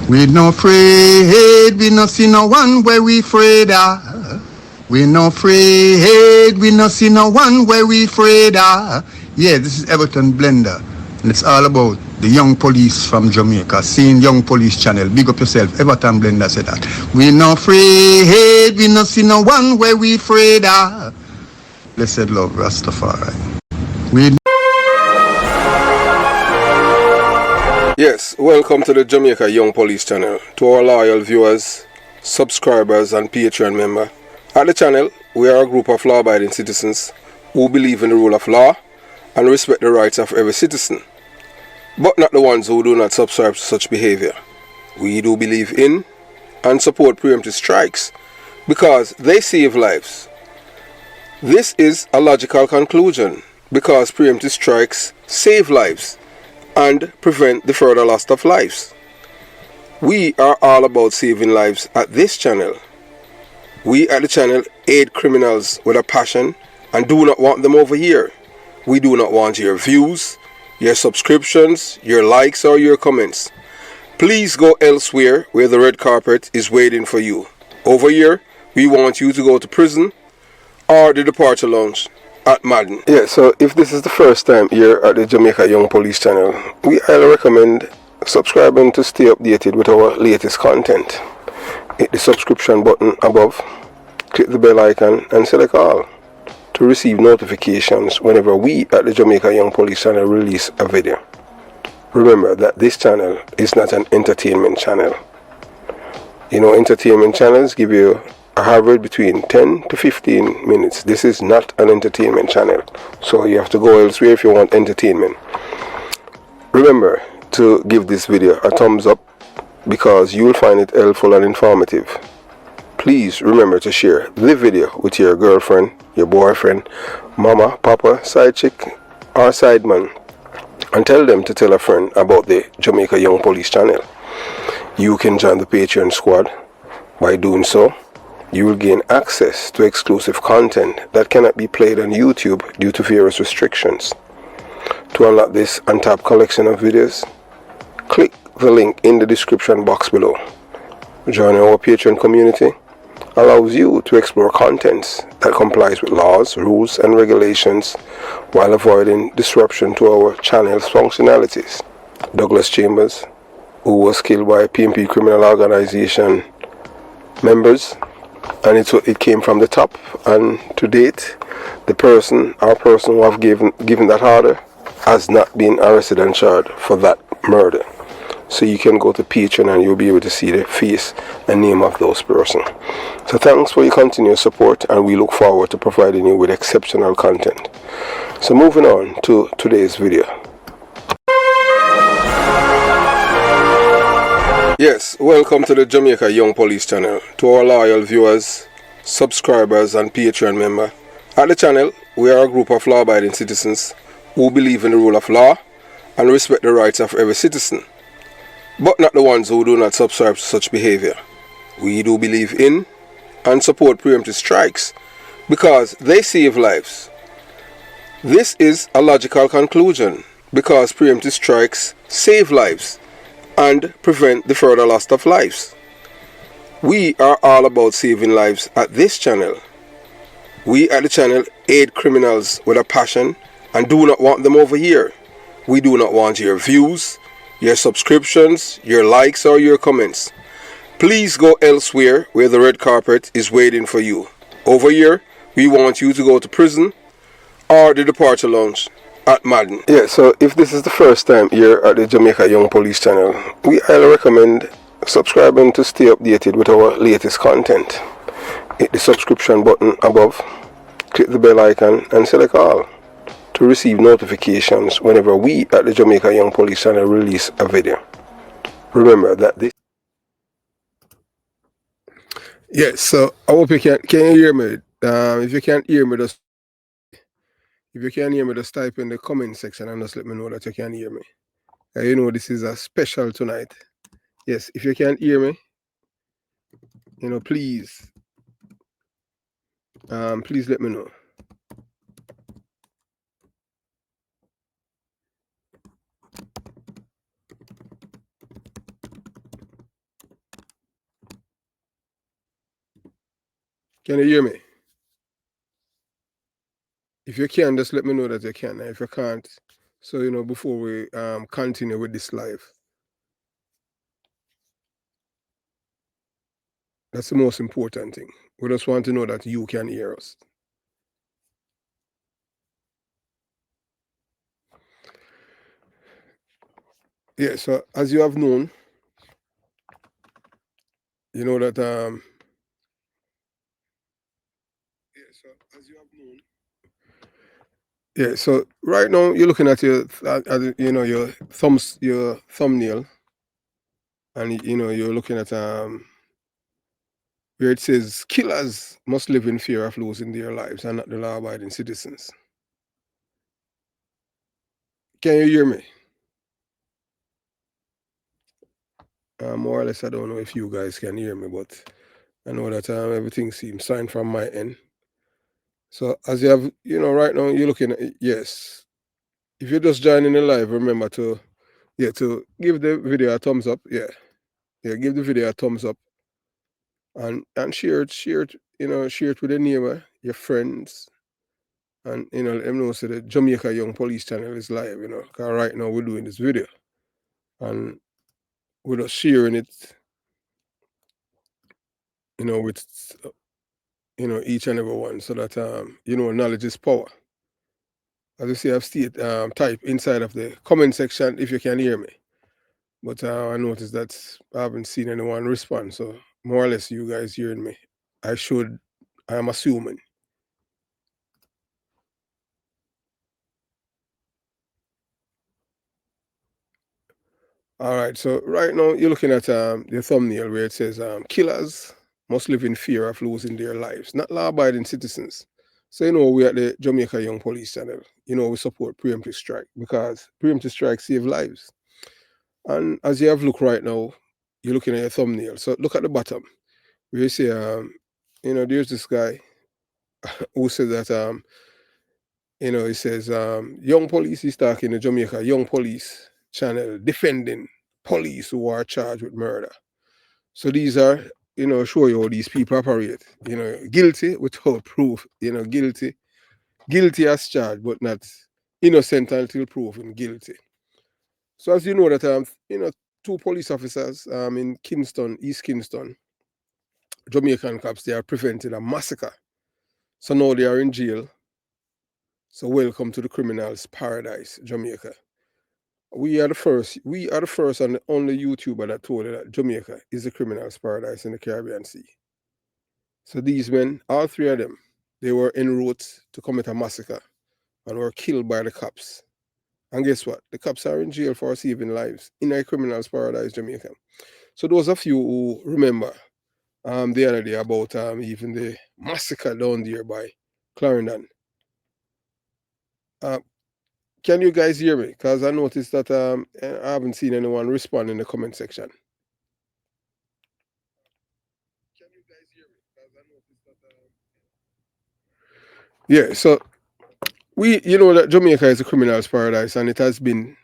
We no afraid, we no see no one where we afraid of. We no afraid, we no see no one where we afraid of. Yeah, this is Everton Blender, and it's all about the young police from Jamaica, seeing Young Police channel. Big up yourself, Everton Blender said that. We no afraid, we no see no one where we afraid of. Blessed love, Rastafari. We Yes, welcome to the Jamaica Young Police channel. To our loyal viewers, subscribers and Patreon member. At the channel, we are a group of law-abiding citizens who believe in the rule of law and respect the rights of every citizen, but not the ones who do not subscribe to such behavior. We do believe in and support preemptive strikes because they save lives. This is a logical conclusion because preemptive strikes save lives and prevent the further loss of lives. We are all about saving lives at this channel. We at the channel aid criminals with a passion and do not want them over here. We do not want your views, your subscriptions, your likes or your comments. Please go elsewhere where the red carpet is waiting for you. Over here, we want you to go to prison or the departure lounge at Madden. Yeah, so if this is the first time here at the Jamaica Young Police channel, we highly recommend subscribing to stay updated with our latest content. Hit the subscription button above, click the bell icon and select all to receive notifications whenever we at the Jamaica Young Police channel release a video. Remember that this channel is not an entertainment channel. You know, entertainment channels give you a average between 10 to 15 minutes. This is not an entertainment channel, so you have to go elsewhere if you want entertainment. Remember to give this video a thumbs up because you will find it helpful and informative. Please remember to share the video with your girlfriend, your boyfriend, mama, papa, side chick or side man, and tell them to tell a friend about the Jamaica Young Police channel. You can join the Patreon squad. By doing so, you will gain access to exclusive content that cannot be played on YouTube due to various restrictions. To unlock this untapped collection of videos, click the link in the description box below. Joining our Patreon community allows you to explore contents that complies with laws, rules and regulations while avoiding disruption to our channel's functionalities. Douglas Chambers, who was killed by PMP criminal organization members, and it came from the top, and to date the person who have given that order has not been arrested and charged for that murder. So you can go to Patreon and you'll be able to see the face and name of those persons. So thanks for your continued support, and we look forward to providing you with exceptional content. So moving on to today's video. Yes, welcome to the Jamaica Young Police channel. To our loyal viewers, subscribers and Patreon member. At the channel, we are a group of law-abiding citizens who believe in the rule of law and respect the rights of every citizen, but not the ones who do not subscribe to such behavior. We do believe in and support preemptive strikes because they save lives. This is a logical conclusion because preemptive strikes save lives and prevent the further loss of lives. We are all about saving lives at this channel. We at the channel aid criminals with a passion and do not want them over here. We do not want your views, your subscriptions, your likes or your comments. Please go elsewhere where the red carpet is waiting for you. Over here, we want you to go to prison or the departure lounge at Madden. Yeah, so if this is the first time here at the Jamaica Young Police channel, we highly recommend subscribing to stay updated with our latest content. Hit the subscription button above, click the bell icon and select all to receive notifications whenever we at the Jamaica Young Police channel release a video. Remember that this... Yes, so I hope you can you hear me? If you can't hear me, just type in the comment section and just let me know that you can hear me. You know this is a special tonight. Yes, if you can't hear me, please let me know. Can you hear me? If you can, just let me know that you can. If you can't, so before we continue with this live, that's the most important thing. We just want to know that you can hear us. Yeah, so as you have known, you know that yeah, so right now you're looking at your your thumbnail, and you're looking at where it says killers must live in fear of losing their lives and not the law abiding citizens. Can you hear me? More or less, I don't know if you guys can hear me, but I know that everything seems fine from my end. So as you have, right now you're looking at yes. If you're just joining the live, remember to give the video a thumbs up. Yeah, give the video a thumbs up and share it, share it with a neighbor, your friends, and let them know so the Jamaica Young Police channel is live. Because right now we're doing this video and we're just sharing it, with each and every one, so that knowledge is power. As you see, I've stated type inside of the comment section if you can hear me. But I noticed that I haven't seen anyone respond. So more or less, you guys hearing me. I'm assuming. All right. So right now, you're looking at the thumbnail where it says killers must live in fear of losing their lives, not law-abiding citizens. So we at the Jamaica Young Police channel, we support preemptive strike because preemptive strike save lives. And as you have look right now, you're looking at your thumbnail. So look at the bottom where you say, there's this guy who said that, he says, young police is talking to Jamaica Young Police channel defending police who are charged with murder. So these are, show you how these people operate. Guilty without proof. Guilty as charged, but not innocent until proven guilty. So as you know that, two police officers in Kingston, East Kingston, Jamaican cops, they are preventing a massacre. So now they are in jail. So welcome to the criminals' paradise, Jamaica. We are the first and the only YouTuber that told you that Jamaica is the criminals' paradise in the Caribbean Sea. So these men, all three of them, they were en route to commit a massacre and were killed by the cops. And guess what? The cops are in jail for saving lives in a criminals' paradise, Jamaica. So those of you who remember the other day about even the massacre down there by Clarendon, can you guys hear me? Because I noticed that I haven't seen anyone respond in the comment section. Can you guys hear me? Because I noticed that. Yeah, so that Jamaica is a criminal's paradise, and it has been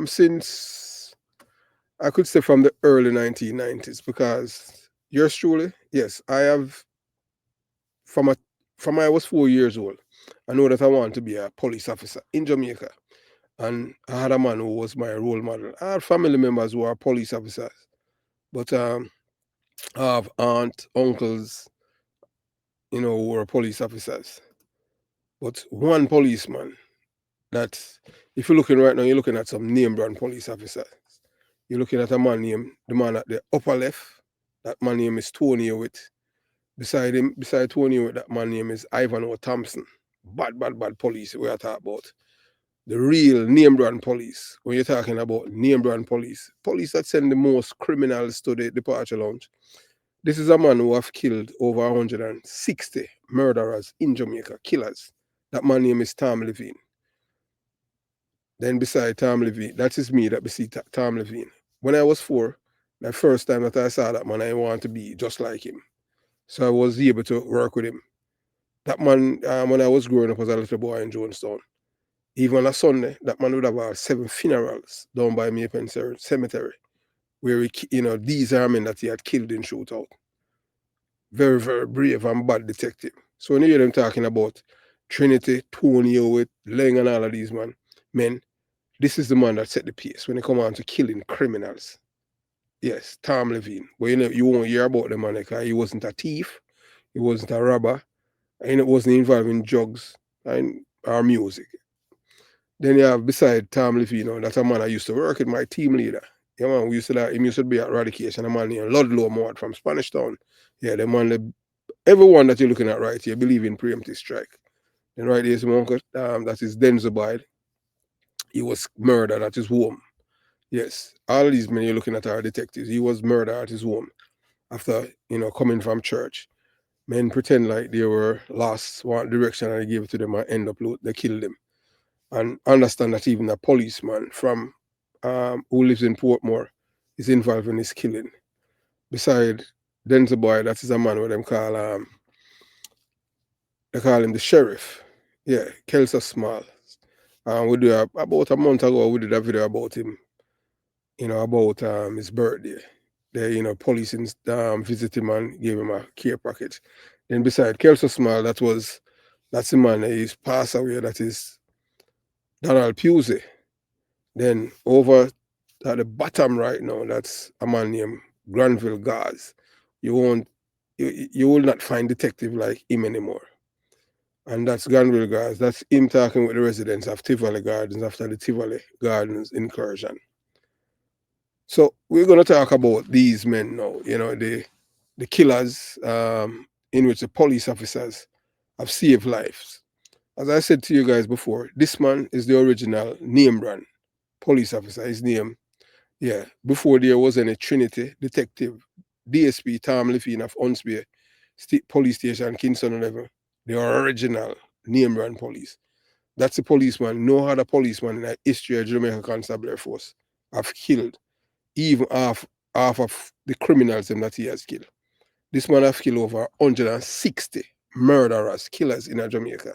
since, I could say, from the early 1990s. Because yours truly, yes, I have from I was 4 years old. I know that I want to be a police officer in Jamaica. And I had a man who was my role model. I had family members who are police officers. But I have aunt, uncles, who were police officers. But one policeman that, if you're looking right now, you're looking at some name brand police officers. You're looking at a man named, the man at the upper left, that man name is Tony Hewitt. Beside him, beside Tony Hewitt, that man name is Ivan O. Thompson. Bad police we are talking about. The real name brand police. When you're talking about name brand police that send the most criminals to the departure lounge. This is a man who have killed over 160 murderers in Jamaica, killers. That man name is Tom Levine. Then beside Tom Levine, that is me that beside Tom Levine. When I was 4, the first time that I saw that man, I wanted to be just like him. So I was able to work with him. That man, when I was growing up as a little boy in Jonestown, even on a Sunday, that man would have 7 funerals down by Maple Cemetery, where these are men that he had killed in shootout. very, very brave and bad detective. So when you hear them talking about Trinity, Tony with Lang and all of these men, this is the man that set the pace when they come on to killing criminals. Yes, Tom Levine. But you won't hear about the man because he wasn't a thief, he wasn't a robber, and it wasn't involved in drugs and our music. Then you have beside Tom Levine, that's a man I used to work with, my team leader. Yeah, man, him used to be at Radication, a man named Ludlow Mord from Spanish Town. Yeah, the man, everyone that you're looking at right here believe in preemptive strike. And right there's my uncle, that is Denzel. He was murdered at his home. Yes, all these men you're looking at are detectives. He was murdered at his home after, coming from church. Men pretend like they were lost one direction and they gave it to them and end up, they killed them. And understand that even a policeman from who lives in Portmore is involved in his killing. Beside Denzel Boy, that is a man what they call him the sheriff. Yeah, Kelso Small. We do about a month ago we did a video about him, about his birthday. The police visit him and gave him a care package. Then beside Kelso Small, that's the man that is passed away, that is Donald Pusey. Then over at the bottom right now, that's a man named Granville Gaz. You will not find detective like him anymore. And that's Granville Gaz. That's him talking with the residents of Tivoli Gardens after the Tivoli Gardens incursion. So we're going to talk about these men now, the killers in which the police officers have saved lives. As I said to you guys before, this man is the original name brand police officer. His name, yeah, before there was any Trinity detective, DSP Tom Levine of Huntsby Police Station, Kingston 11, the original name brand police. That's the policeman. No other policeman in the history of Jamaica Constabulary Force have killed even half of the criminals that he has killed. This man have killed over 160 murderers, killers in Jamaica.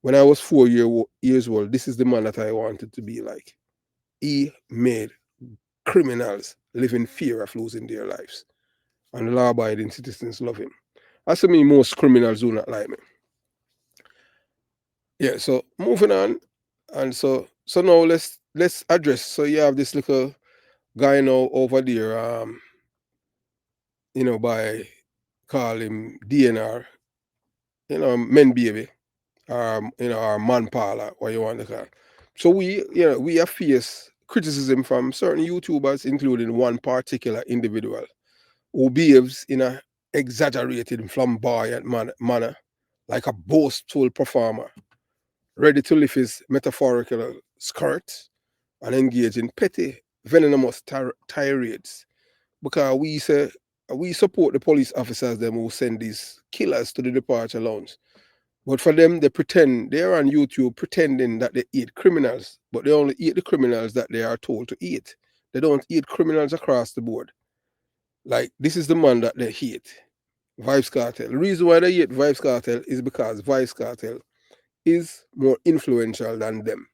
When I was 4 years old, this is the man that I wanted to be like. He made criminals live in fear of losing their lives. And law-abiding citizens love him. As to me, most criminals do not like me. Yeah, so moving on. And so now let's address. So you have this little guy now over there, by call him DNR, men baby, or man parlor, what you want to call. So we have faced criticism from certain YouTubers, including one particular individual who behaves in a exaggerated, flamboyant manner, like a boastful performer, ready to lift his metaphorical skirt and engage in petty, venomous tirades. Because we support the police officers them who send these killers to the departure lounge. But for them, they pretend they're on YouTube pretending that they eat criminals, but they only eat the criminals that they are told to eat. They don't eat criminals across the board. Like, this is the man that they hate, Vybz Kartel. The reason why they hate Vybz Kartel is because Vybz Kartel is more influential than them.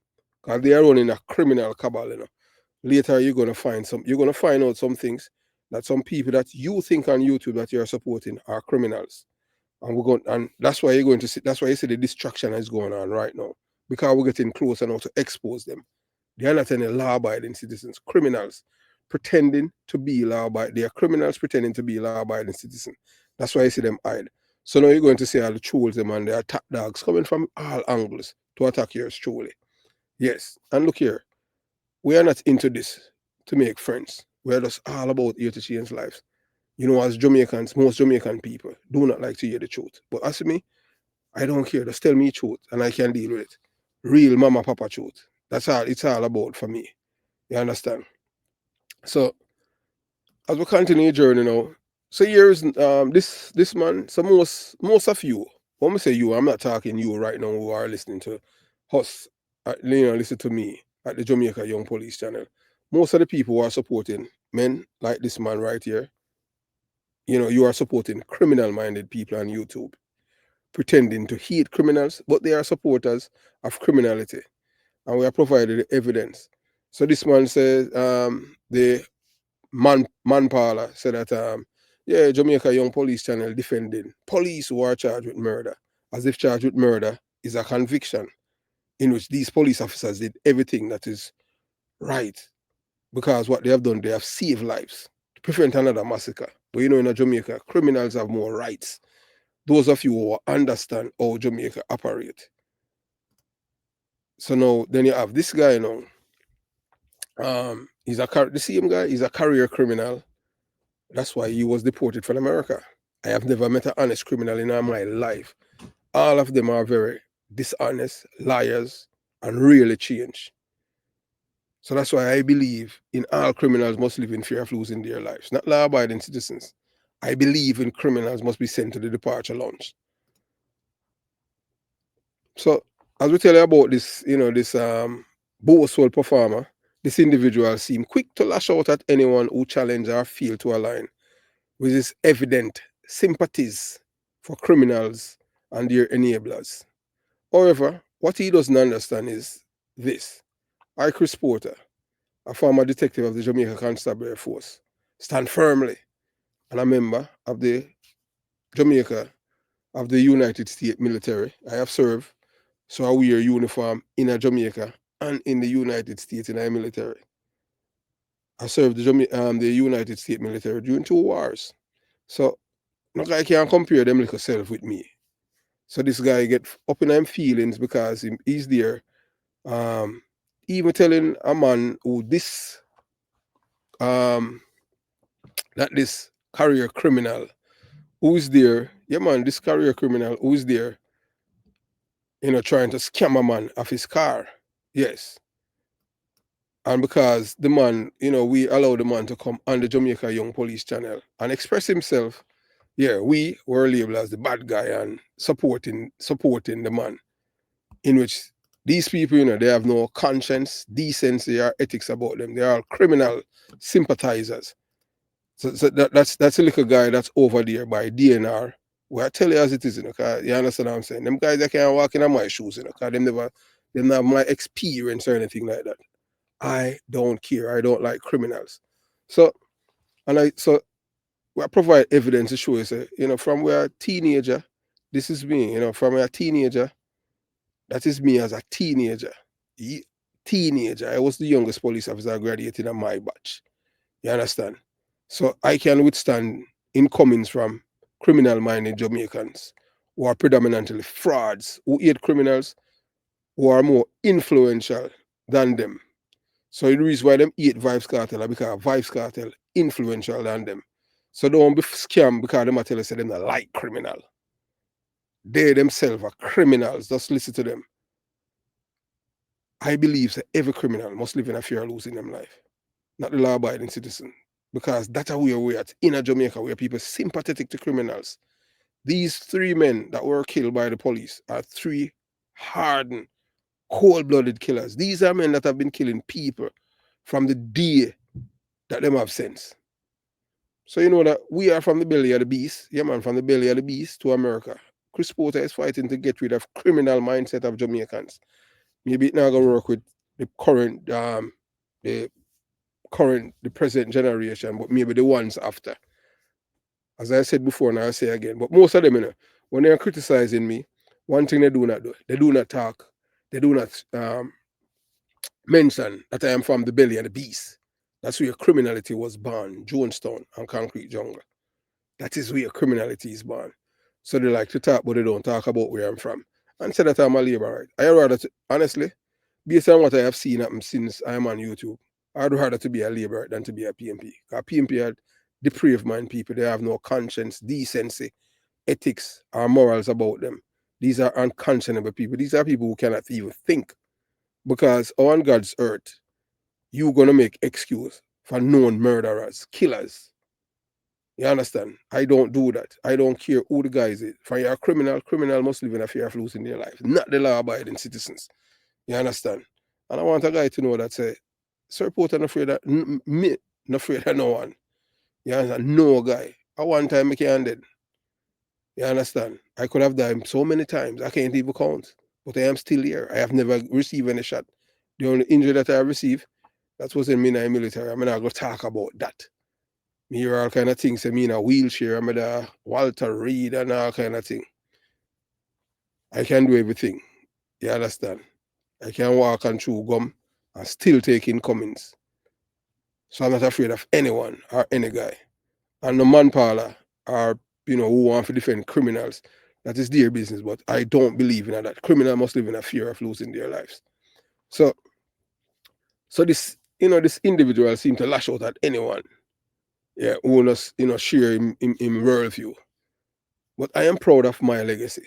Because they are running a criminal cabal. Later you're gonna find out some things that some people that you think on YouTube that you're supporting are criminals. And that's why you're going to see, that's why you see the distraction is going on right now. Because we're getting closer now to expose them. They are not any law-abiding citizens, criminals pretending to be law-abiding. They are criminals pretending to be law-abiding citizens. That's why you see them hide. So now you're going to see all the trolls them and the attack dogs coming from all angles to attack yours truly. Yes, and look here, we are not into this to make friends. We are just all about here to change lives. As Jamaicans, most Jamaican people do not like to hear the truth. But as for me, I don't care. Just tell me truth and I can deal with it. Real mama papa truth. That's all it's all about for me. You understand? So as we continue the journey now, so here's this man. So most of you, when we say you, I'm not talking you right now who are listening to us, listen to me at the Jamaica Young Police channel. Most of the people who are supporting men like this man right here, you are supporting criminal-minded people on YouTube, pretending to hate criminals, but they are supporters of criminality. And we are provided evidence. So this man says the man parlor said that Yeah, Jamaica Young Police Channel defending police who are charged with murder, as if charged with murder is a conviction in which these police officers did everything that is right, because what they have done, they have saved lives to prevent another massacre. But you know, in Jamaica, criminals have more rights. Those of you who understand how Jamaica operate. So now, then you have this guy now. He's the same guy. He's a career criminal. That's why he was deported from America. I have never met an honest criminal in all my life. All of them are very dishonest, liars, and really change. So that's why I believe in all criminals must live in fear of losing their lives, not law-abiding citizens. I believe in criminals must be sent to the departure lounge. So as we tell you about this, this boastful performer, this individual seemed quick to lash out at anyone who challenged or failed to align with his evident sympathies for criminals and their enablers. However, what he doesn't understand is this. I, Chris Porter, a former detective of the Jamaica Constabulary Force, stand firmly and a member of the Jamaica of the United States military. I have served, so I wear uniform in a Jamaica and in the United States in our military. I served the United States military during 2 wars. So no guy can compare them little self with me. So this guy get up in him feelings because he's there. Even telling a man who this career criminal who's there, yeah man, this career criminal who's there, trying to scam a man off his car. Yes. And because the man, we allow the man to come on the Jamaica Young Police Channel and express himself, yeah, we were labeled as the bad guy and supporting the man, in which these people, they have no conscience, decency, or ethics about them. They are criminal sympathizers. So that's a little guy that's over there by DNR. Where I tell you as it is, cause you understand what I'm saying. Them guys that can't walk in my shoes, cause them not have my experience or anything like that. I don't care. I don't like criminals. So I provide evidence to show you, say, from where a teenager, this is me, from a teenager, that is me as a teenager. Teenager. I was the youngest police officer graduated in my batch. You understand? So I can withstand incomings from criminal-minded Jamaicans who are predominantly frauds, who hate criminals, who are more influential than them. So the reason why them hate Vibes Cartel is because Vibes Cartel influential than them. So don't be scammed because them are tell us them not like criminal. They themselves are criminals. Just listen to them. I believe that every criminal must live in a fear of losing them life, not the law-abiding citizen. Because that's how we're at in Jamaica, where people sympathetic to criminals. These 3 men that were killed by the police are 3 hardened, cold-blooded killers. These are men that have been killing people from the day that them have sense. So you know that we are from the belly of the beast. Yeah, man, from the belly of the beast to America. Chris Porter is fighting to get rid of criminal mindset of Jamaicans. Maybe it's not gonna work with the current the present generation, but maybe the ones after. As I said before, and I'll say again, but most of them, when they're criticizing me, one thing they do not talk, they do not mention that I am from the belly of the beast. That's where criminality was born, Jonestown and Concrete Jungle. That is where criminality is born. So they like to talk, but they don't talk about where I'm from. And say that I'm a laborer. I rather, honestly, based on what I have seen happen since I'm on YouTube, I'd rather to be a laborer than to be a PMP. Because PMP are depraved mind people. They have no conscience, decency, ethics, or morals about them. These are unconscionable people. These are people who cannot even think. Because on God's earth, you're going to make excuse for known murderers, killers. You understand? I don't do that. I don't care who the guy is. For you're a criminal must live in a fear of losing their life, not the law-abiding citizens. You understand? And I want a guy to know that, say, Sir Porter not afraid of me, not afraid of no one. You understand? No guy. At one time I can't dead. You understand? I could have died so many times, I can't even count. But I am still here. I have never received any shot. The only injury that I received, that was in the military. I'm not going to talk about that. Me hear all kind of things. Say me in a wheelchair. I'm the Walter Reed and all kind of thing. I can do everything. You understand? I can walk and chew gum and still take incomings. So I'm not afraid of anyone or any guy. And the manpower or who want to defend criminals, that is their business. But I don't believe in that. Criminal must live in a fear of losing their lives. So this this individual seemed to lash out at anyone, yeah, who was share in worldview. But I am proud of my legacy.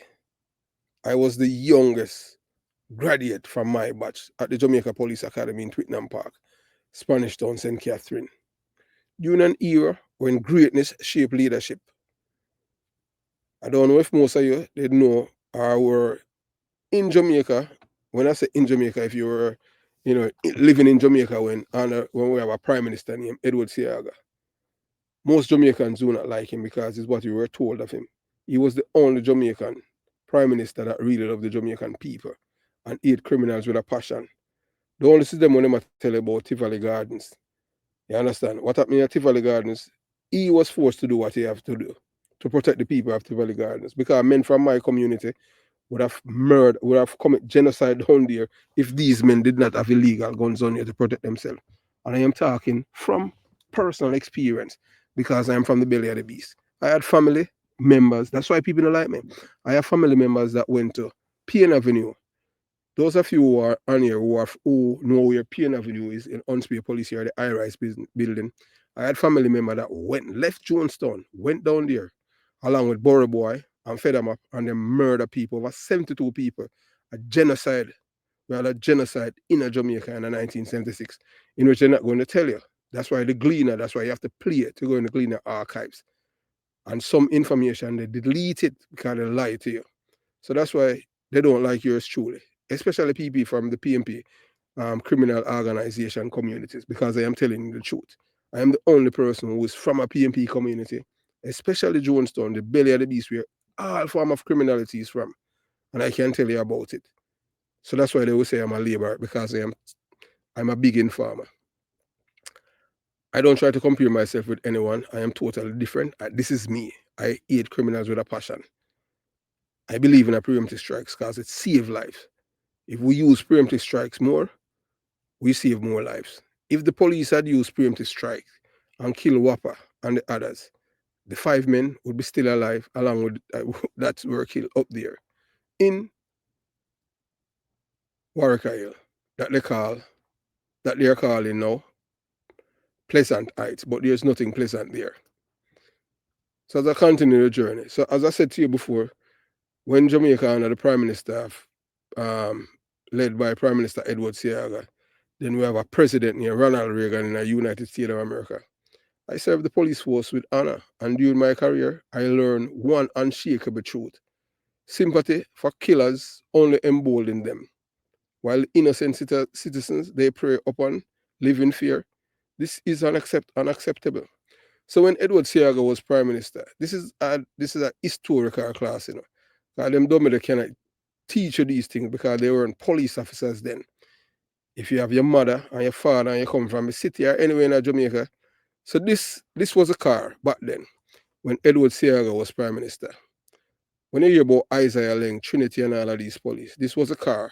I was the youngest graduate from my batch at the Jamaica Police Academy in Twickenham Park, Spanish Town, St. Catherine. During an era when greatness shaped leadership. I don't know if most of you did know or were in Jamaica. When I say in Jamaica, if you were, living in Jamaica when we have a prime minister named Edward Seaga. Most Jamaicans do not like him because it's what we were told of him. He was the only Jamaican prime minister that really loved the Jamaican people and hate criminals with a passion. The only system when I tell you about Tivoli Gardens. You understand? What happened at Tivoli Gardens? He was forced to do what he have to do to protect the people of Tivoli Gardens because men from my community would have murdered, would have committed genocide down there if these men did not have illegal guns on here to protect themselves. And I am talking from personal experience because I am from the belly of the beast. I had family members, that's why people don't like me. I have family members that went to Payne Avenue. Those of you who are on here who know where Payne Avenue is in Unspear Police here, the high-rise building, I had family member that left Jonestown, went down there, along with Borough Boy and fed them up, and they murder people, over 72 people. A genocide. We had a genocide in Jamaica in 1976, in which they're not going to tell you. That's why that's why you have to play it to go in the Gleaner archives. And some information, they delete it because they lie to you. So that's why they don't like yours truly, especially people from the PMP, criminal organization communities, because I am telling you the truth. I am the only person who is from a PMP community, especially Jonestown, the belly of the beast, where all form of criminality is from. And I can tell you about it. So that's why they will say I'm a laborer, because I'm a big informer. I don't try to compare myself with anyone. I am totally different. This is me. I hate criminals with a passion. I believe in a preemptive strikes because it saves lives. If we use preemptive strikes more, we save more lives. If the police had used preemptive strikes and killed Whopper and the others, the 5 men would be still alive along with that were killed up there in Warwick Isle that they are calling now Pleasant Heights, but there's nothing pleasant there. So as I continue the journey, so as I said to you before, when Jamaica under the Prime Minister, led by Prime Minister Edward Seaga, then we have a president named Ronald Reagan in the United States of America. I served the police force with honor, and during my career, I learned one unshakable truth. Sympathy for killers only emboldened them, while innocent citizens they prey upon live in fear. This is unacceptable. So when Edward Seaga was Prime Minister, this is a historical class, because them dummy they cannot teach you these things because they weren't police officers then. If you have your mother and your father and you come from a city or anywhere in Jamaica, so this was a car back then when Edward Seaga was Prime Minister. When you hear about Isaiah Lang, Trinity and all of these police, this was a car.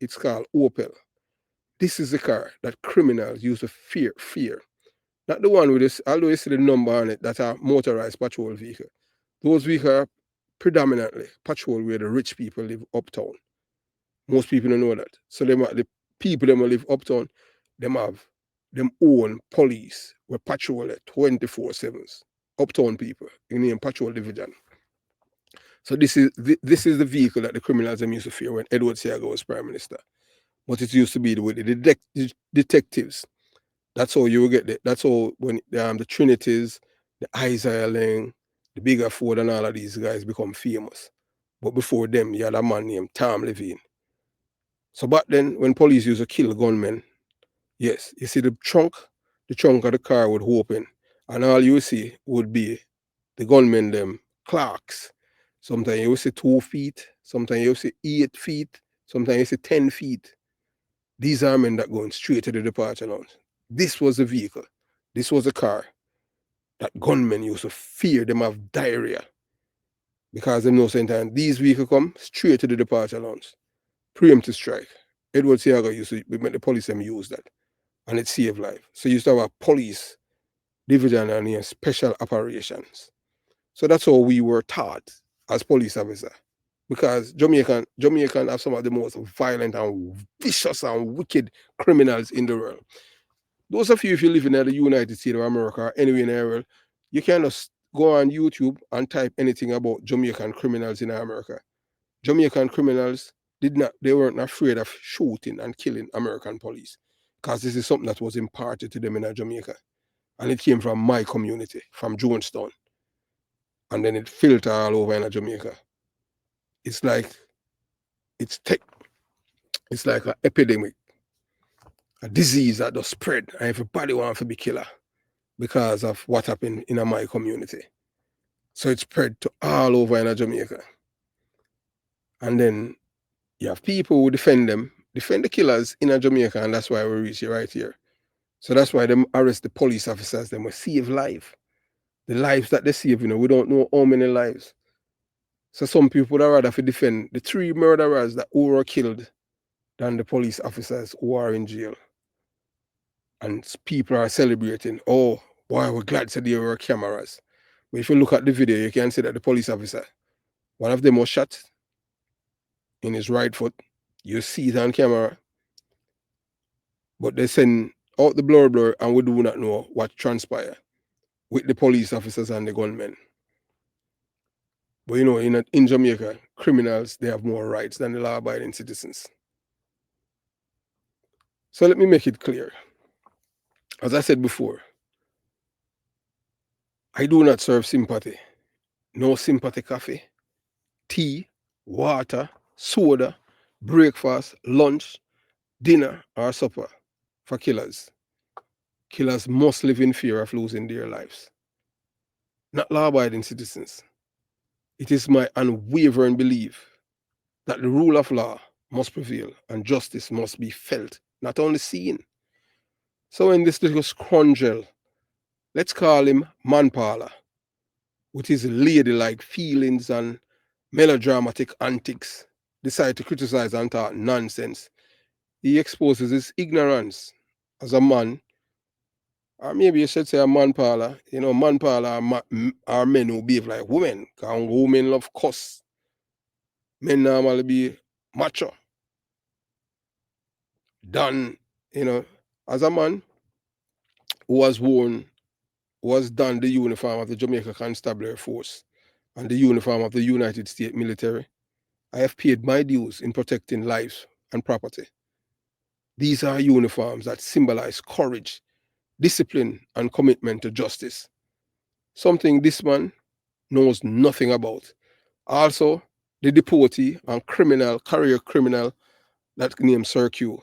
It's called Opel. This is the car that criminals use to fear. Not the one with this, although you see the number on it, that are motorized patrol vehicle. Those vehicles are predominantly patrol where the rich people live uptown. Most people don't know that. So the people that live uptown, them have them own police where patrol at 24/7s. Uptown people in the patrol division. So this is the vehicle that the criminals used to fear when Edward Seaga was Prime Minister. But it used to be with the detectives. That's how you will get it. That's how when the Trinities, the Isaiah Lang, the Bigger Ford and all of these guys become famous. But before them, you had a man named Tom Levine. So back then, when police used to kill gunmen, yes, you see the trunk of the car would open, and all you see would be the gunmen, them clocks. Sometimes you will see 2 feet, sometimes you will see 8 feet, sometimes you see 10 feet. These are men that going straight to the departure lounge. This was the vehicle. This was the car. that gunmen used to fear them have diarrhea. Because them know sometimes these vehicles come straight to the departure lounge. Preemptive strike. Edward Seaga used to make the police them use that. And it saved life. So you used to have a police division and special operations. So that's how we were taught as police officers. Because Jamaican have some of the most violent and vicious and wicked criminals in the world. Those of you, if you live in the United States of America or anywhere in the world, you can just go on YouTube and type anything about Jamaican criminals in America. Jamaican criminals they weren't afraid of shooting and killing American police. Because this is something that was imparted to them in Jamaica. And it came from my community, from Jonestown. And then it filtered all over in Jamaica. It's like it's like an epidemic, a disease that does spread, and everybody wants to be killer because of what happened in my community. So it spread to all over in Jamaica. And then you have people who defend the killers in Jamaica, and that's why we reach it right here. So that's why they arrest the police officers, they must save life. The lives that they save, we don't know how many lives. So some people would rather defend the 3 murderers that were killed than the police officers who are in jail. And people are celebrating, oh, boy, we're glad that there were cameras. But if you look at the video, you can see that the police officer, one of them was shot in his right foot. You see it on camera. But they send out the blur, and we do not know what transpired with the police officers and the gunmen. But in Jamaica, criminals, they have more rights than the law-abiding citizens. So let me make it clear. As I said before, I do not serve sympathy. No sympathy coffee, tea, water, soda, breakfast, lunch, dinner, or supper for killers. Killers must live in fear of losing their lives. Not law-abiding citizens. It is my unwavering belief that the rule of law must prevail and justice must be felt, not only seen. So when this little scoundrel, let's call him Manpala, with his ladylike feelings and melodramatic antics, decide to criticize and talk nonsense, he exposes his ignorance as a man, or maybe you should say a manpala. Manpala are men who behave like women, because women love cuss. Men normally be macho. Done, as a man who was done the uniform of the Jamaica Constabulary Force and the uniform of the United States military, I have paid my dues in protecting lives and property. These are uniforms that symbolize courage, discipline, and commitment to justice. Something this man knows nothing about. Also, the deportee and career criminal that named Sir Q.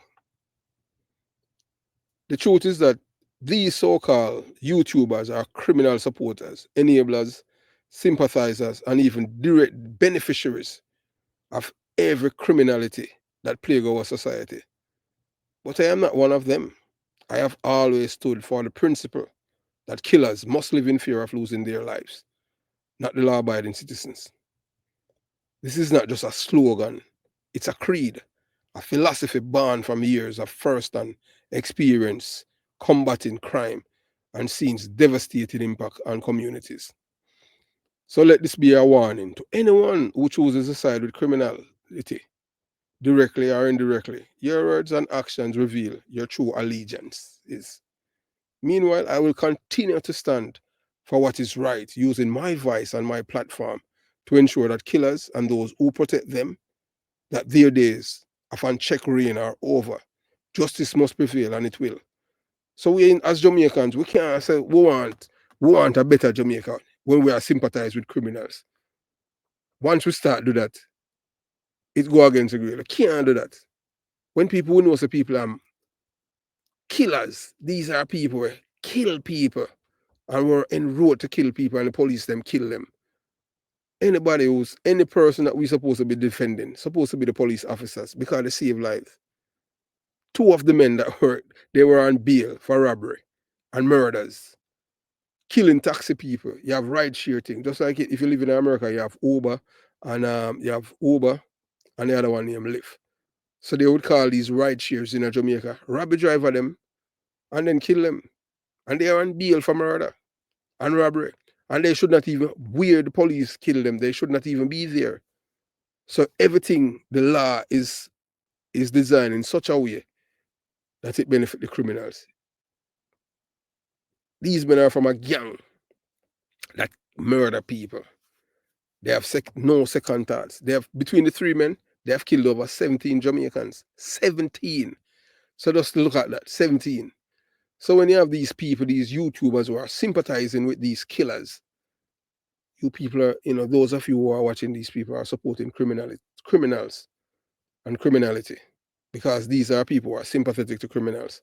The truth is that these so-called YouTubers are criminal supporters, enablers, sympathizers, and even direct beneficiaries of every criminality that plague our society. But I am not one of them. I have always stood for the principle that killers must live in fear of losing their lives, not the law-abiding citizens. This is not just a slogan, it's a creed, a philosophy born from years of first-hand experience combating crime and seeing its devastating impact on communities. So let this be a warning to anyone who chooses to side with criminality, directly or indirectly. Your words and actions reveal your true allegiance is. Meanwhile, I will continue to stand for what is right, using my voice and my platform to ensure that killers and those who protect them, that their days of unchecked reign are over. Justice must prevail, and it will. So we, as Jamaicans, we can't say we want a better Jamaica when we are sympathized with criminals. Once we start do that, it go against the grain. We can't do that. When people know say people are killers, these are people who kill people and were enrolled to kill people, and the police them kill them. Any person that we supposed to be defending, supposed to be the police officers, because they save lives. 2 of the men that they were on bail for robbery and murders. killing taxi people. You have ride share thing. Just like if you live in America, you have Uber and the other one named Lyft. So they would call these ride shares in Jamaica, rob a driver them and then kill them. And they are on bail for murder and robbery. And they should not even, where the police kill them, they should not even be there. So everything, the law is designed in such a way that it benefits the criminals. These men are from a gang that murder people. They have no second thoughts. They have, between the three men, they have killed over 17 Jamaicans. 17. So just look at that, 17. So when you have these people, these YouTubers who are sympathizing with these killers, you people are, those of you who are watching these people are supporting criminals and criminality, because these are people who are sympathetic to criminals.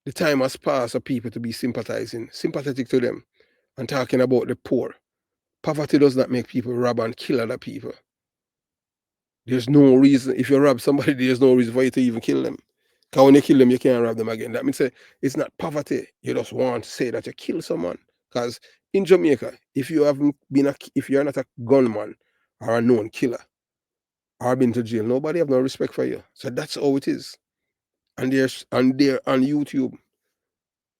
The time has passed for people to be sympathetic to them and talking about the poor. Poverty does not make people rob and kill other people. There's no reason, if you rob somebody, there's no reason for you to even kill them. Because when you kill them, you can't rob them again. That means it's not poverty. You just want to say that you kill someone. Because in Jamaica, if you're not a gunman or a known killer or been to jail, nobody have no respect for you. So that's how it is. And they're on YouTube.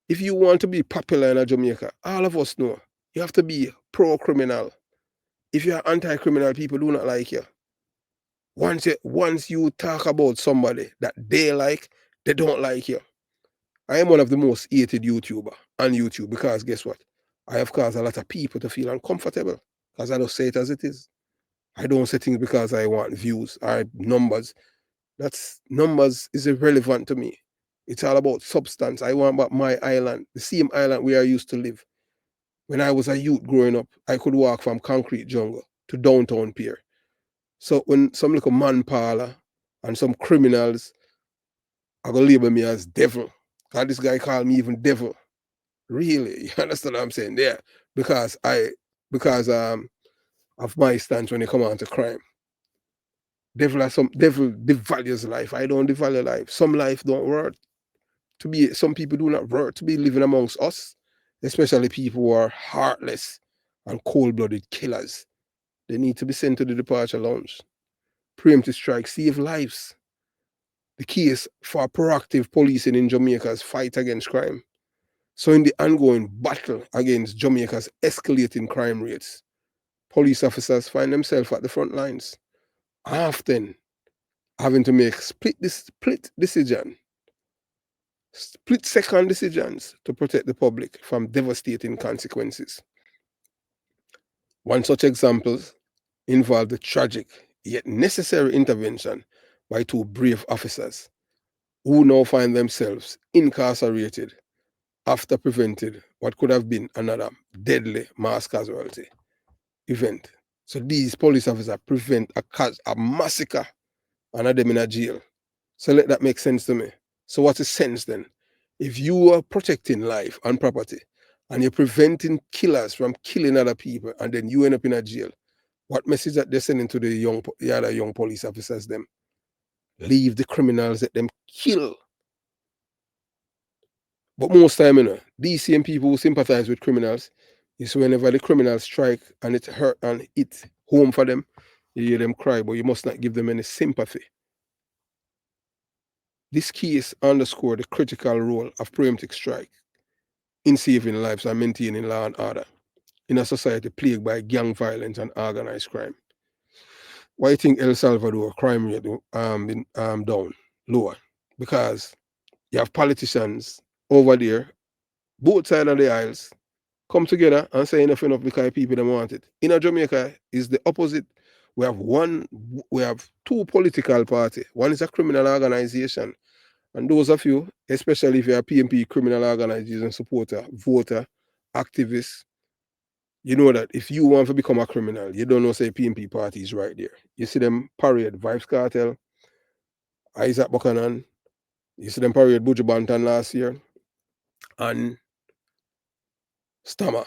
If you want to be popular in Jamaica, all of us know you have to be pro-criminal. If you're anti-criminal, people do not like you. Once you talk about somebody that they like, they don't like you. I am one of the most hated YouTuber on YouTube because guess what? I have caused a lot of people to feel uncomfortable because I don't say it as it is. I don't say things because I want views or numbers. Numbers is irrelevant to me. It's all about substance. I want about my island, the same island where I used to live. When I was a youth growing up, I could walk from Concrete Jungle to downtown Pier. So when some little man parlor and some criminals are gonna label me as devil, because this guy called me even devil. Really, you understand what I'm saying? There, because of my stance when it comes on to crime. Devil devalues life. I don't devalue life. Some life don't work. Some people do not work to be living amongst us, especially people who are heartless and cold-blooded killers. They need to be sent to the departure lounge. Preemptive strike save lives. The case for proactive policing in Jamaica's fight against crime. So in the ongoing battle against Jamaica's escalating crime rates, police officers find themselves at the front lines, often having to make split second decisions to protect the public from devastating consequences. One such example involved the tragic yet necessary intervention by two brave officers who now find themselves incarcerated after preventing what could have been another deadly mass casualty event. So these police officers prevent a massacre and have them in a jail. So let that make sense to me. So what is sense then? If you are protecting life and property and you're preventing killers from killing other people and then you end up in a jail, what message that they're sending to the other young police officers them? Leave the criminals, let them kill. But most time, these same people who sympathize with criminals is whenever the criminals strike and it hurt and it home for them, you hear them cry, but you must not give them any sympathy. This case underscored the critical role of preemptive strike in saving lives and maintaining law and order in a society plagued by gang violence and organized crime. Why do you think El Salvador crime rate been down, lower? Because you have politicians over there, both sides of the aisles, come together and say enough because people don't want it. In Jamaica is the opposite. We have two political parties. One is a criminal organization. And those of you, especially if you're a PMP criminal organization supporter, voter, activist, you know that if you want to become a criminal, you don't know say PMP party is right there. You see them parade Vibes Cartel, Isaac Buchanan, you see them parade Buju Banton last year, and Stammer,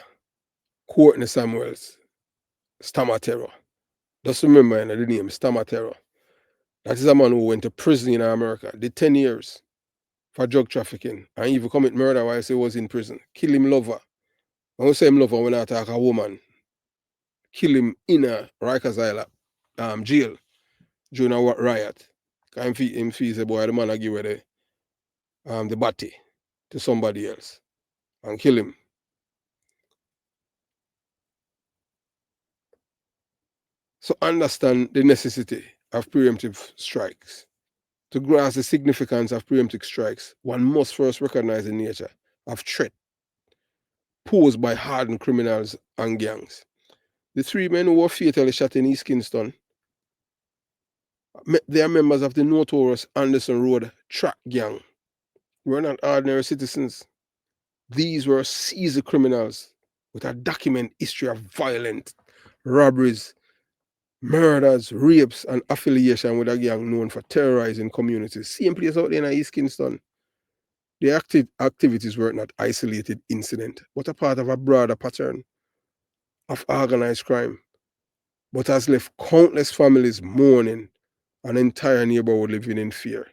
Courtney Samuels, Stammer Terror. Just remember the name, Stammer Terror. That is a man who went to prison in America, did 10 years for drug trafficking, and even commit murder while he was in prison. Kill him lover. When we say him love her, when I attack a woman, kill him in a Rikers Island jail during a riot. Because him feels the boy, the man I give away the body to somebody else and kill him. So understand the necessity of preemptive strikes. To grasp the significance of preemptive strikes, one must first recognize the nature of threat posed by hardened criminals and gangs. The three men who were fatally shot in East Kingston, they are members of the notorious Anderson Road track gang. Were not ordinary citizens. These were seasoned criminals with a documented history of violent robberies, murders, rapes, and affiliation with a gang known for terrorizing communities. Same place out there in East Kingston. The activities were not isolated incident, but a part of a broader pattern of organized crime, but has left countless families mourning, an entire neighborhood living in fear.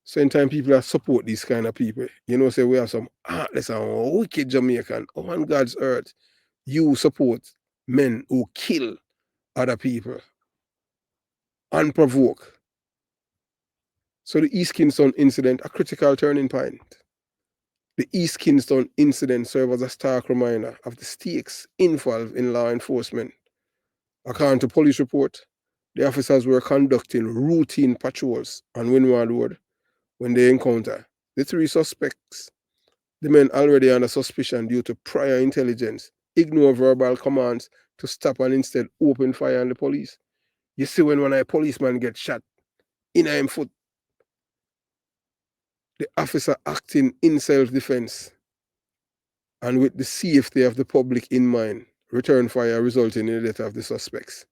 So in time people that support these kind of people, say we have some heartless and wicked Jamaican on God's earth. You support men who kill other people unprovoked. So the East Kingston incident, a critical turning point. The East Kingston incident served as a stark reminder of the stakes involved in law enforcement. According to police report, the officers were conducting routine patrols on Windward Road when they encountered the three suspects. The men already under suspicion due to prior intelligence ignore verbal commands to stop and instead open fire on the police. You see when a policeman gets shot in him foot, the officer acting in self-defense and with the safety of the public in mind, return fire resulting in the death of the suspects.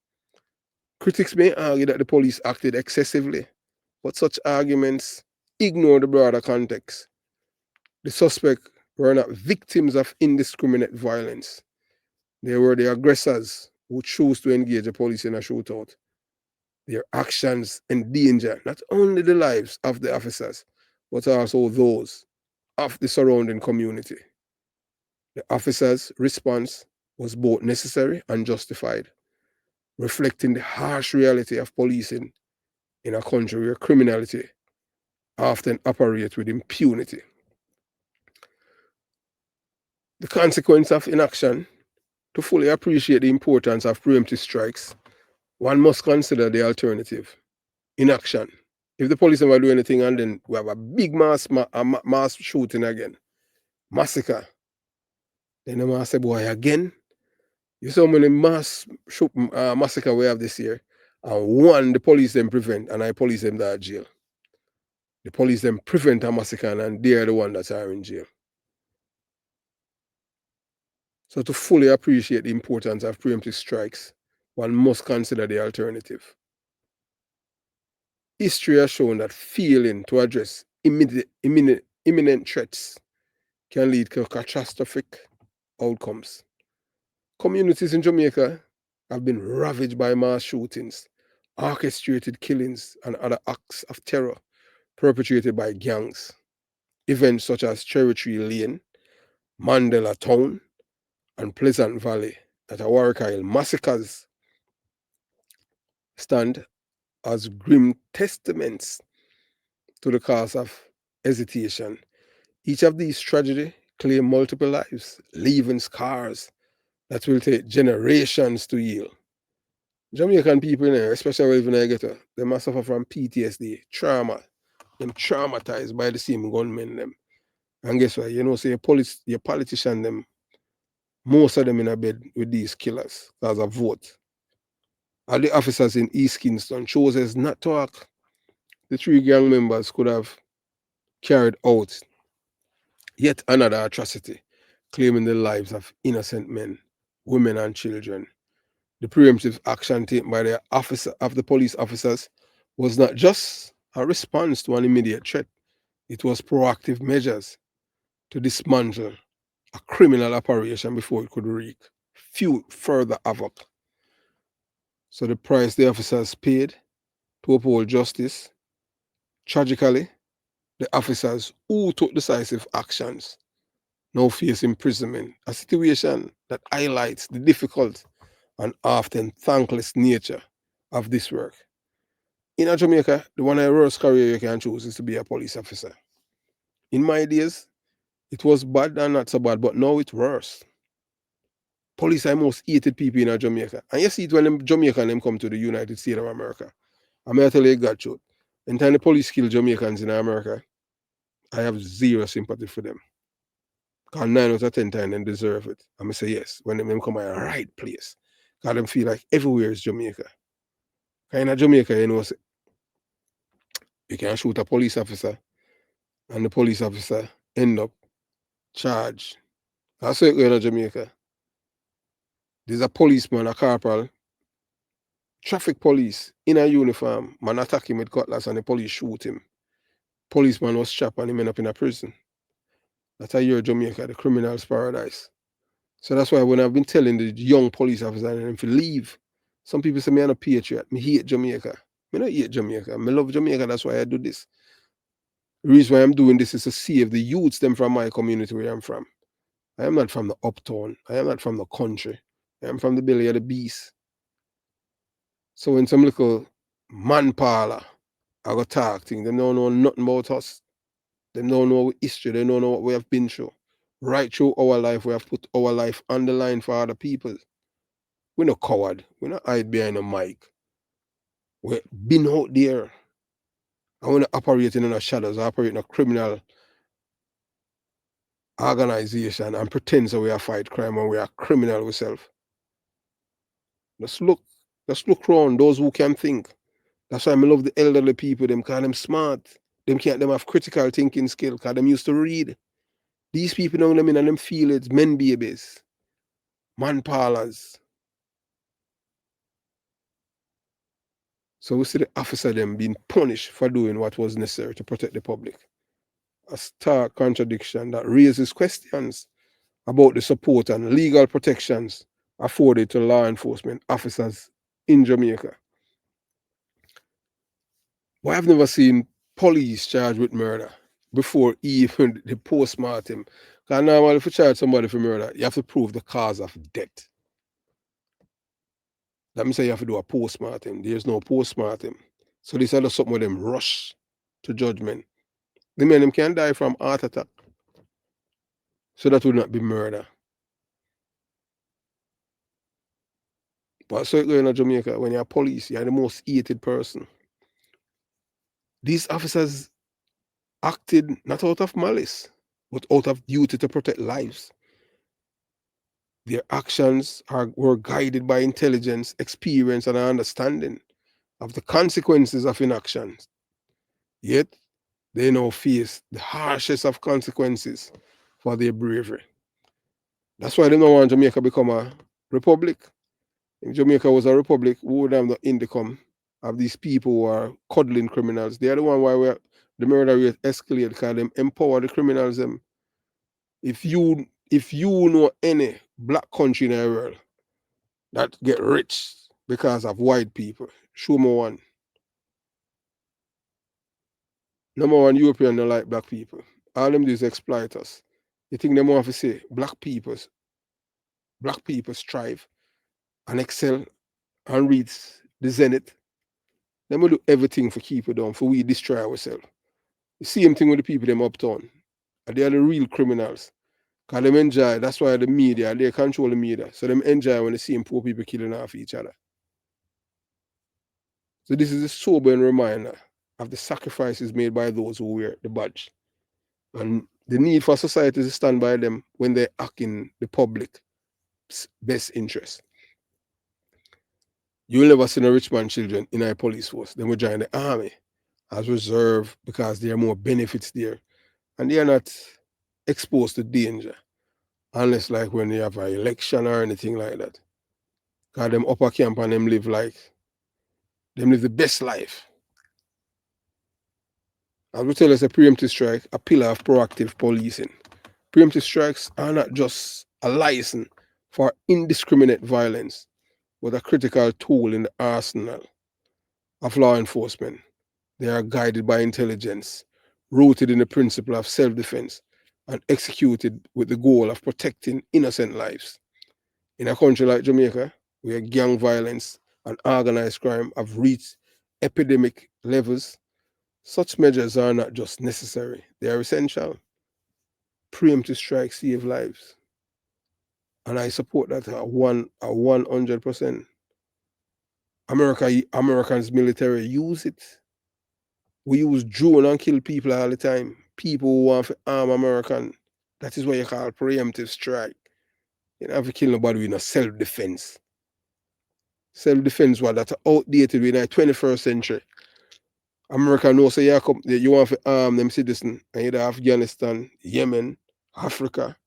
Critics may argue that the police acted excessively, but such arguments ignore the broader context. The suspects were not victims of indiscriminate violence. They were the aggressors who chose to engage the police in a shootout. Their actions endanger not only the lives of the officers, but also those of the surrounding community. The officers' response was both necessary and justified, reflecting the harsh reality of policing in a country where criminality often operates with impunity. The consequence of inaction: to fully appreciate the importance of preemptive strikes, one must consider the alternative: inaction. If the police never do anything and then we have a big mass shooting again, massacre, then the mass say, boy, again? You see how many massacre we have this year, and one, the police them prevent, and I police them that jail. The police them prevent a massacre, and they are the one that are in jail. So to fully appreciate the importance of preemptive strikes, one must consider the alternative. History has shown that failing to address imminent threats can lead to catastrophic outcomes. Communities in Jamaica have been ravaged by mass shootings, orchestrated killings, and other acts of terror perpetrated by gangs. Events such as Cherry Tree Lane, Mandela Town, and Pleasant Valley at Warwick Isle massacres stand as grim testaments to the cause of hesitation. Each of these tragedies claim multiple lives, leaving scars that will take generations to heal. Jamaican people, especially when they get they must suffer from PTSD, trauma. Them traumatized by the same gunmen them. And guess what? Say your politician them, most of them in a bed with these killers as a vote. All the officers in East Kingston chose us not to act. The three gang members could have carried out yet another atrocity, claiming the lives of innocent men, women, and children. The preemptive action taken by the police officers was not just a response to an immediate threat, it was proactive measures to dismantle a criminal operation before it could wreak further havoc. So the price the officers paid to uphold justice, tragically, the officers who took decisive actions now face imprisonment, a situation that highlights the difficult and often thankless nature of this work. In Jamaica, the one of the worst career you can choose is to be a police officer. In my days, it was bad and not so bad, but now it's worse. Police are most hated people in Jamaica. And you see it when them Jamaican them come to the United States of America. I'm going to tell you God truth. Anytime the police kill Jamaicans in America, I have zero sympathy for them. Because 9 out of 10 times they deserve it. I'm going to say yes, when them come at the right place. Because them feel like everywhere is Jamaica. Because in Jamaica, you know, you can shoot a police officer and the police officer end up charged. That's how it goes in Jamaica. There's a policeman, a corporal, traffic police in a uniform, man attack him with cutlass and the police shoot him. Policeman was shot and he ended up in a prison. That's how you're Jamaica, the criminal's paradise. So that's why when I've been telling the young police officers them to leave, some people say me I'm a patriot. Me hate Jamaica. Me not hate Jamaica. Me love Jamaica. That's why I do this. The reason why I'm doing this is to save the youths them from my community where I'm from. I am not from the uptown. I am not from the country. I am from the belly of the beast. So when some little man parlor I go talk things, they don't know nothing about us. They don't know our history. They don't know what we have been through. Right through our life, we have put our life on the line for other people. We're not coward. We're not hide behind a mic. We've been out there. I want to operate in the shadows, operate in a criminal organization and pretend that we are fight crime and we are criminal ourselves. Let's look around those who can think. That's why I love the elderly people, them call them smart. Them have critical thinking skill, because them used to read. These people know them in and them feel it, men babies, man parlors. So we see the officer them being punished for doing what was necessary to protect the public. A stark contradiction that raises questions about the support and legal protections afforded to law enforcement officers in Jamaica. But I've never seen police charged with murder before even the post-mortem. Because normally if you charge somebody for murder, you have to prove the cause of death. That means you have to do a post-mortem. There's no post-mortem. So this is something where them rush to judgment. The men them can die from heart attack. So that would not be murder. But so going to Jamaica, when you're police, you're the most hated person. These officers acted not out of malice, but out of duty to protect lives. Their actions were guided by intelligence, experience, and an understanding of the consequences of inaction. Yet, they now face the harshest of consequences for their bravery. That's why they don't want Jamaica become a republic. If Jamaica was a republic, we would have the income of these people who are cuddling criminals. They are the one why the murder rate escalate, because them empower the criminals. Them. If you know any black country in the world that get rich because of white people, show me one. Number one, European don't like black people. All them do is exploit us. You think they want to say black people strive and excel and reach the zenith. They will do everything for keep it down, for we destroy ourselves. The same thing with the people them uptown. And they are the real criminals. Because them enjoy, that's why the media, they control the media. So them enjoy when they see poor people killing off each other. So this is a sobering reminder of the sacrifices made by those who wear the badge. And the need for society to stand by them when they act in the public's best interest. You will never see no rich man children in our police force. They will join the army as reserve because there are more benefits there. And they are not exposed to danger. Unless like when you have an election or anything like that. Because them upper camp and them live the best life. As we tell us, a preemptive strike, a pillar of proactive policing. Preemptive strikes are not just a license for indiscriminate violence, but a critical tool in the arsenal of law enforcement. They are guided by intelligence, rooted in the principle of self-defense, and executed with the goal of protecting innocent lives. In a country like Jamaica, where gang violence and organized crime have reached epidemic levels, such measures are not just necessary, they are essential. Preemptive strikes save lives. And I support that at 100%. Americans military use it. We use drone and kill people all the time. People who want to arm American. That is what you call preemptive strike. You don't have to kill nobody with no self-defense. Self-defense was that outdated in the 21st century. America knows say you want to arm them citizens and either Afghanistan, Yemen, Africa,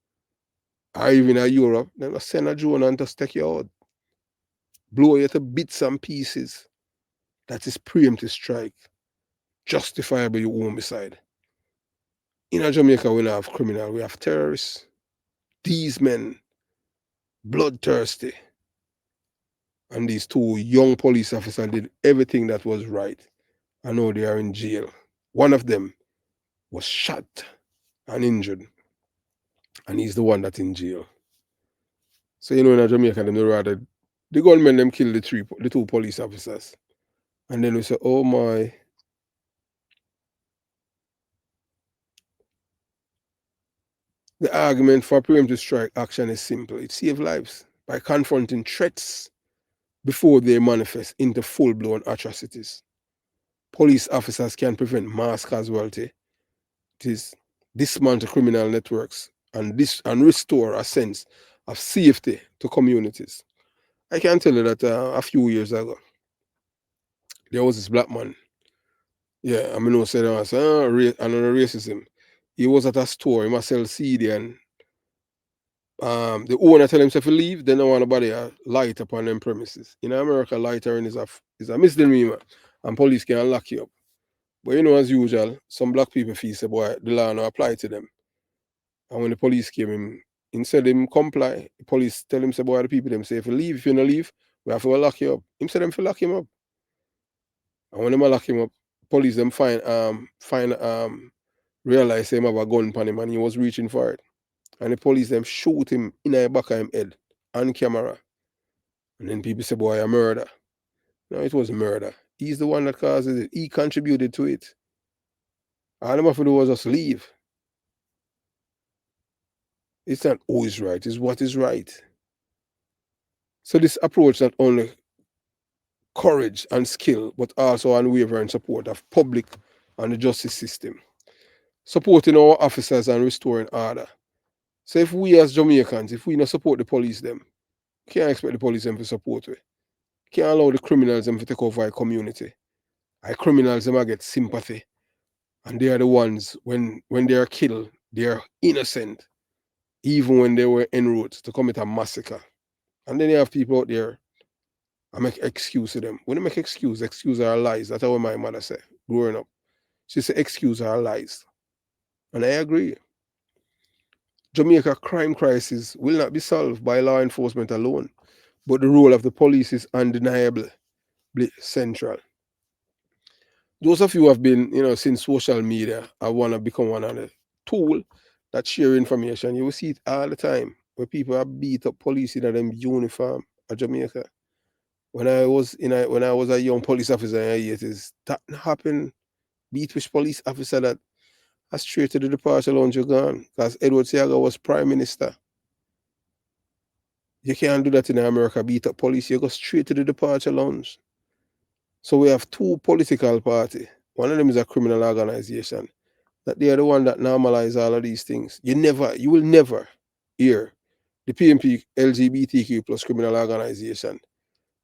or even Europe, then just send a drone and just take you out. Blow you to bits and pieces. That is preemptive strike. Justifiable homicide. In Jamaica, we don't have criminal, we have terrorists. These men, bloodthirsty. And these two young police officers did everything that was right. I know they are in jail. One of them was shot and injured. And he's the one that's in jail. So in Jamaica, them rather the gunmen them kill the two police officers. And then we say, oh my. The argument for preemptive strike action is simple. It saves lives by confronting threats before they manifest into full-blown atrocities. Police officers can prevent mass casualty, it is dismantle criminal networks, and restore a sense of safety to communities. I can tell you that a few years ago, there was this black man. Yeah, I mean, said another racism. He was at a store, he must sell CD, and the owner tell himself to leave, then no want nobody light upon them premises. In America, lightering is a misdemeanor, and police can lock you up. But as usual, some black people feel say, boy, the law no apply to them. And when the police came in, instead him comply, the police tell him, say, boy, the people them say, if you don't leave, we have to lock you up. Him said them to lock him up. And when them lock him up, police them realize him have a gun on him and he was reaching for it. And the police them shoot him in the back of him head on camera. And then people say, boy, a murder. No, it was murder. He's the one that causes it. He contributed to it. All them have to do was just leave. It's not always right, it's what is right. So this approach not only courage and skill, but also unwavering support of public and the justice system. Supporting our officers and restoring order. So if we as Jamaicans, if we not support the police them, can't expect the police them to support we. Can't allow the criminals them to take over our community. Our criminals them get sympathy. And they are the ones when they are killed, they are innocent, even when they were en route to commit a massacre. And then you have people out there, I make excuse to them. When I make excuse are lies. That's what my mother said growing up. She said excuse are lies. And I agree. Jamaica crime crisis will not be solved by law enforcement alone, but the role of the police is undeniably central. Those of you who have been, since social media, I want to become one of the tool that share information. You will see it all the time where people have beat up police in them uniform at Jamaica. When I was a young police officer in the 80s, that happened. Beat which police officer that has straight to the departure lounge you're gone. Because Edward Seaga was prime minister. You can't do that in America, beat up police, you go straight to the departure lounge. So we have two political parties. One of them is a criminal organization. That they are the one that normalize all of these things. You will never hear the PMP LGBTQ plus criminal organization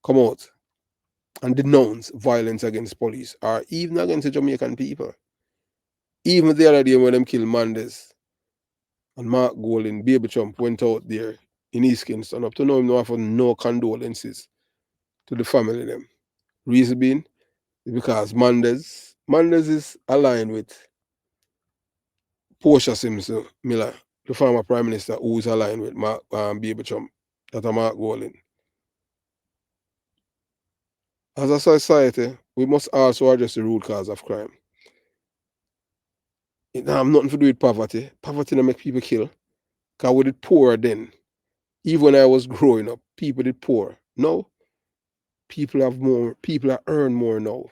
come out and denounce violence against police or even against the Jamaican people. Even the other day when them killed Mandez and Mark Golding, Baby Trump went out there in East Kingston. Up to now, him no offer no condolences to the family them. Reason being is because Mandez is aligned with Portia Simpson Miller, the former Prime Minister, who is aligned with Baby Trump, that are Mark Golding. As a society, we must also address the root cause of crime. It don't have nothing to do with poverty. Poverty don't make people kill. Because we did poor then. Even when I was growing up, people did poor. No, people have more, people that earn more now.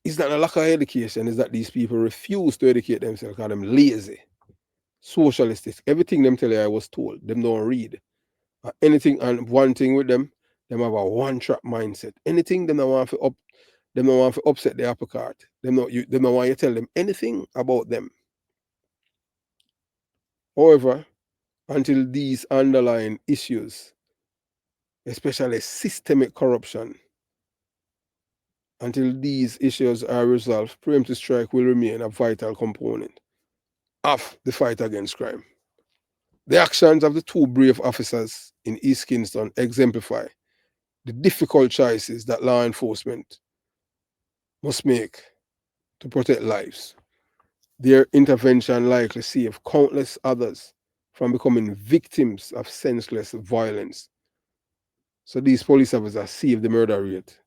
It's not a lack of education, it's that these people refuse to educate themselves because they're lazy, socialistic. Everything them tell you I was told, them don't read. Anything and one thing with them have a one-trap mindset. Anything them don't want to them don't want to upset the apple cart. Them don't want you to tell them anything about them. However, until these underlying issues, especially systemic corruption, until these issues are resolved, preemptive strike will remain a vital component of the fight against crime. The actions of the two brave officers in East Kingston exemplify the difficult choices that law enforcement must make to protect lives. Their intervention likely saved countless others from becoming victims of senseless violence. So these police officers saved the murder rate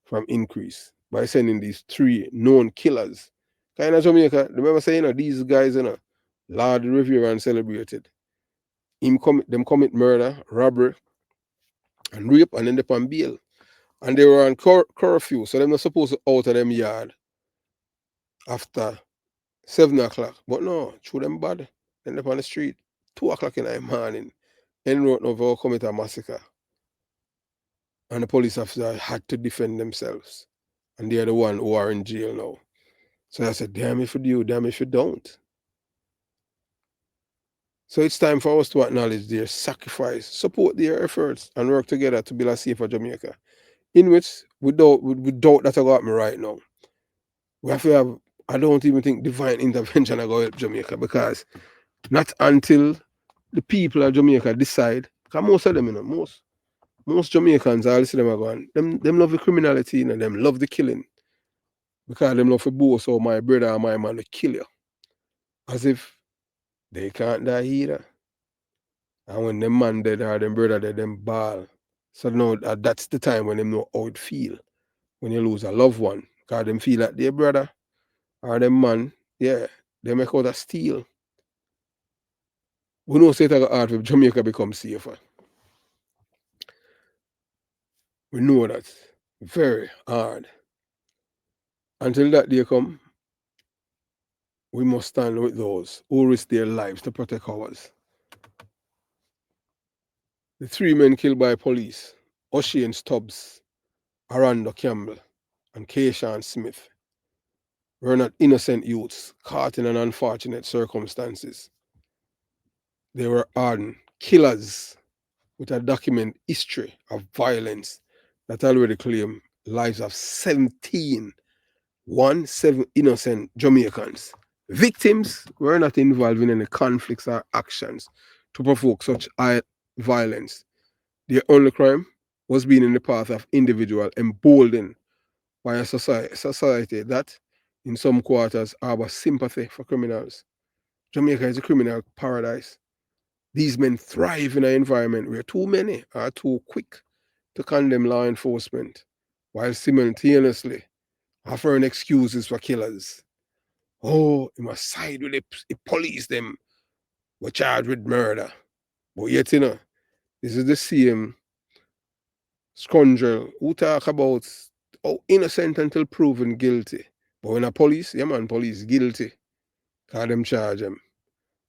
from increase by sending these three known killers. Kind of Jamaica, remember saying, these guys, Lord Revere and celebrated. Them commit murder, robbery, and rape, and end up on bail. And they were on curfew, so they're not supposed to out of them yard after 7 o'clock. But no, through them bad. End up on the street, 2 o'clock in the morning. En route over commit a massacre. And the police officers had to defend themselves. And they're the one who are in jail now. So I said, damn if you do, damn if you don't. So it's time for us to acknowledge their sacrifice, support their efforts, and work together to build a safer Jamaica. In which, without that I got me right now, we have to have, I don't even think divine intervention are going to help Jamaica, because not until the people of Jamaica decide, because most of them, most Jamaicans, I see them are going, them love the criminality, them love the killing, because them love to boast, so my brother or my man will kill you. As if they can't die either. And when them man dead or them brother dead, them ball. So now that's the time when them know how it feel when you lose a loved one. Because them feel like their brother or them man, yeah, they make out of steel. We know say it's hard if Jamaica becomes safer. We know that. Very hard. Until that day come, we must stand with those who risk their lives to protect ours. The three men killed by police, O'Shane Stubbs, Aranda Campbell, and Keishan Smith, were not innocent youths caught in an unfortunate circumstances. They were hardened killers with a documented history of violence that already claimed lives of 17 innocent Jamaicans. Victims were not involved in any conflicts or actions to provoke such violence. Their only crime was being in the path of individual emboldened by a society that, in some quarters, harbor sympathy for criminals. Jamaica is a criminal paradise. These men thrive in an environment where too many are too quick to condemn law enforcement, while simultaneously offering excuses for killers. Oh, you must side with the police, them were charged with murder. But yet, this is the same scoundrel who talk about innocent until proven guilty. But when a police, police guilty, because them charge them.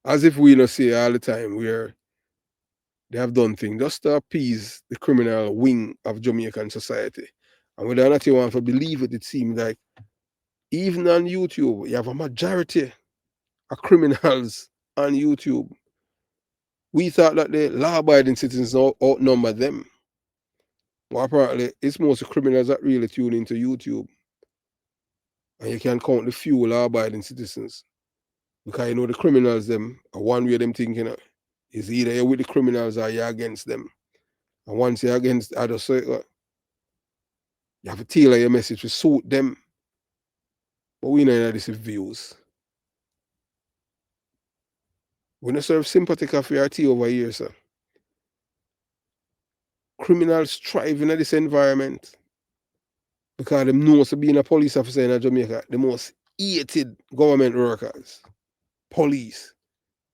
As if we not say all the time where they have done things just to appease the criminal wing of Jamaican society. And whether or not you want to believe it, it seems like even on YouTube, you have a majority of criminals on YouTube. We thought that the law-abiding citizens outnumber them. Well, apparently, it's mostly criminals that really tune into YouTube. And you can count the few law-abiding citizens. Because the criminals, them, one way them thinking is either you're with the criminals or you're against them. And once you're against others, so you have to tailor your message to suit them. But we know that this is views. We don't serve sympathy for our tea over here, sir. Criminals thrive in this environment. Because them know to being a police officer in Jamaica, the most hated government workers. Police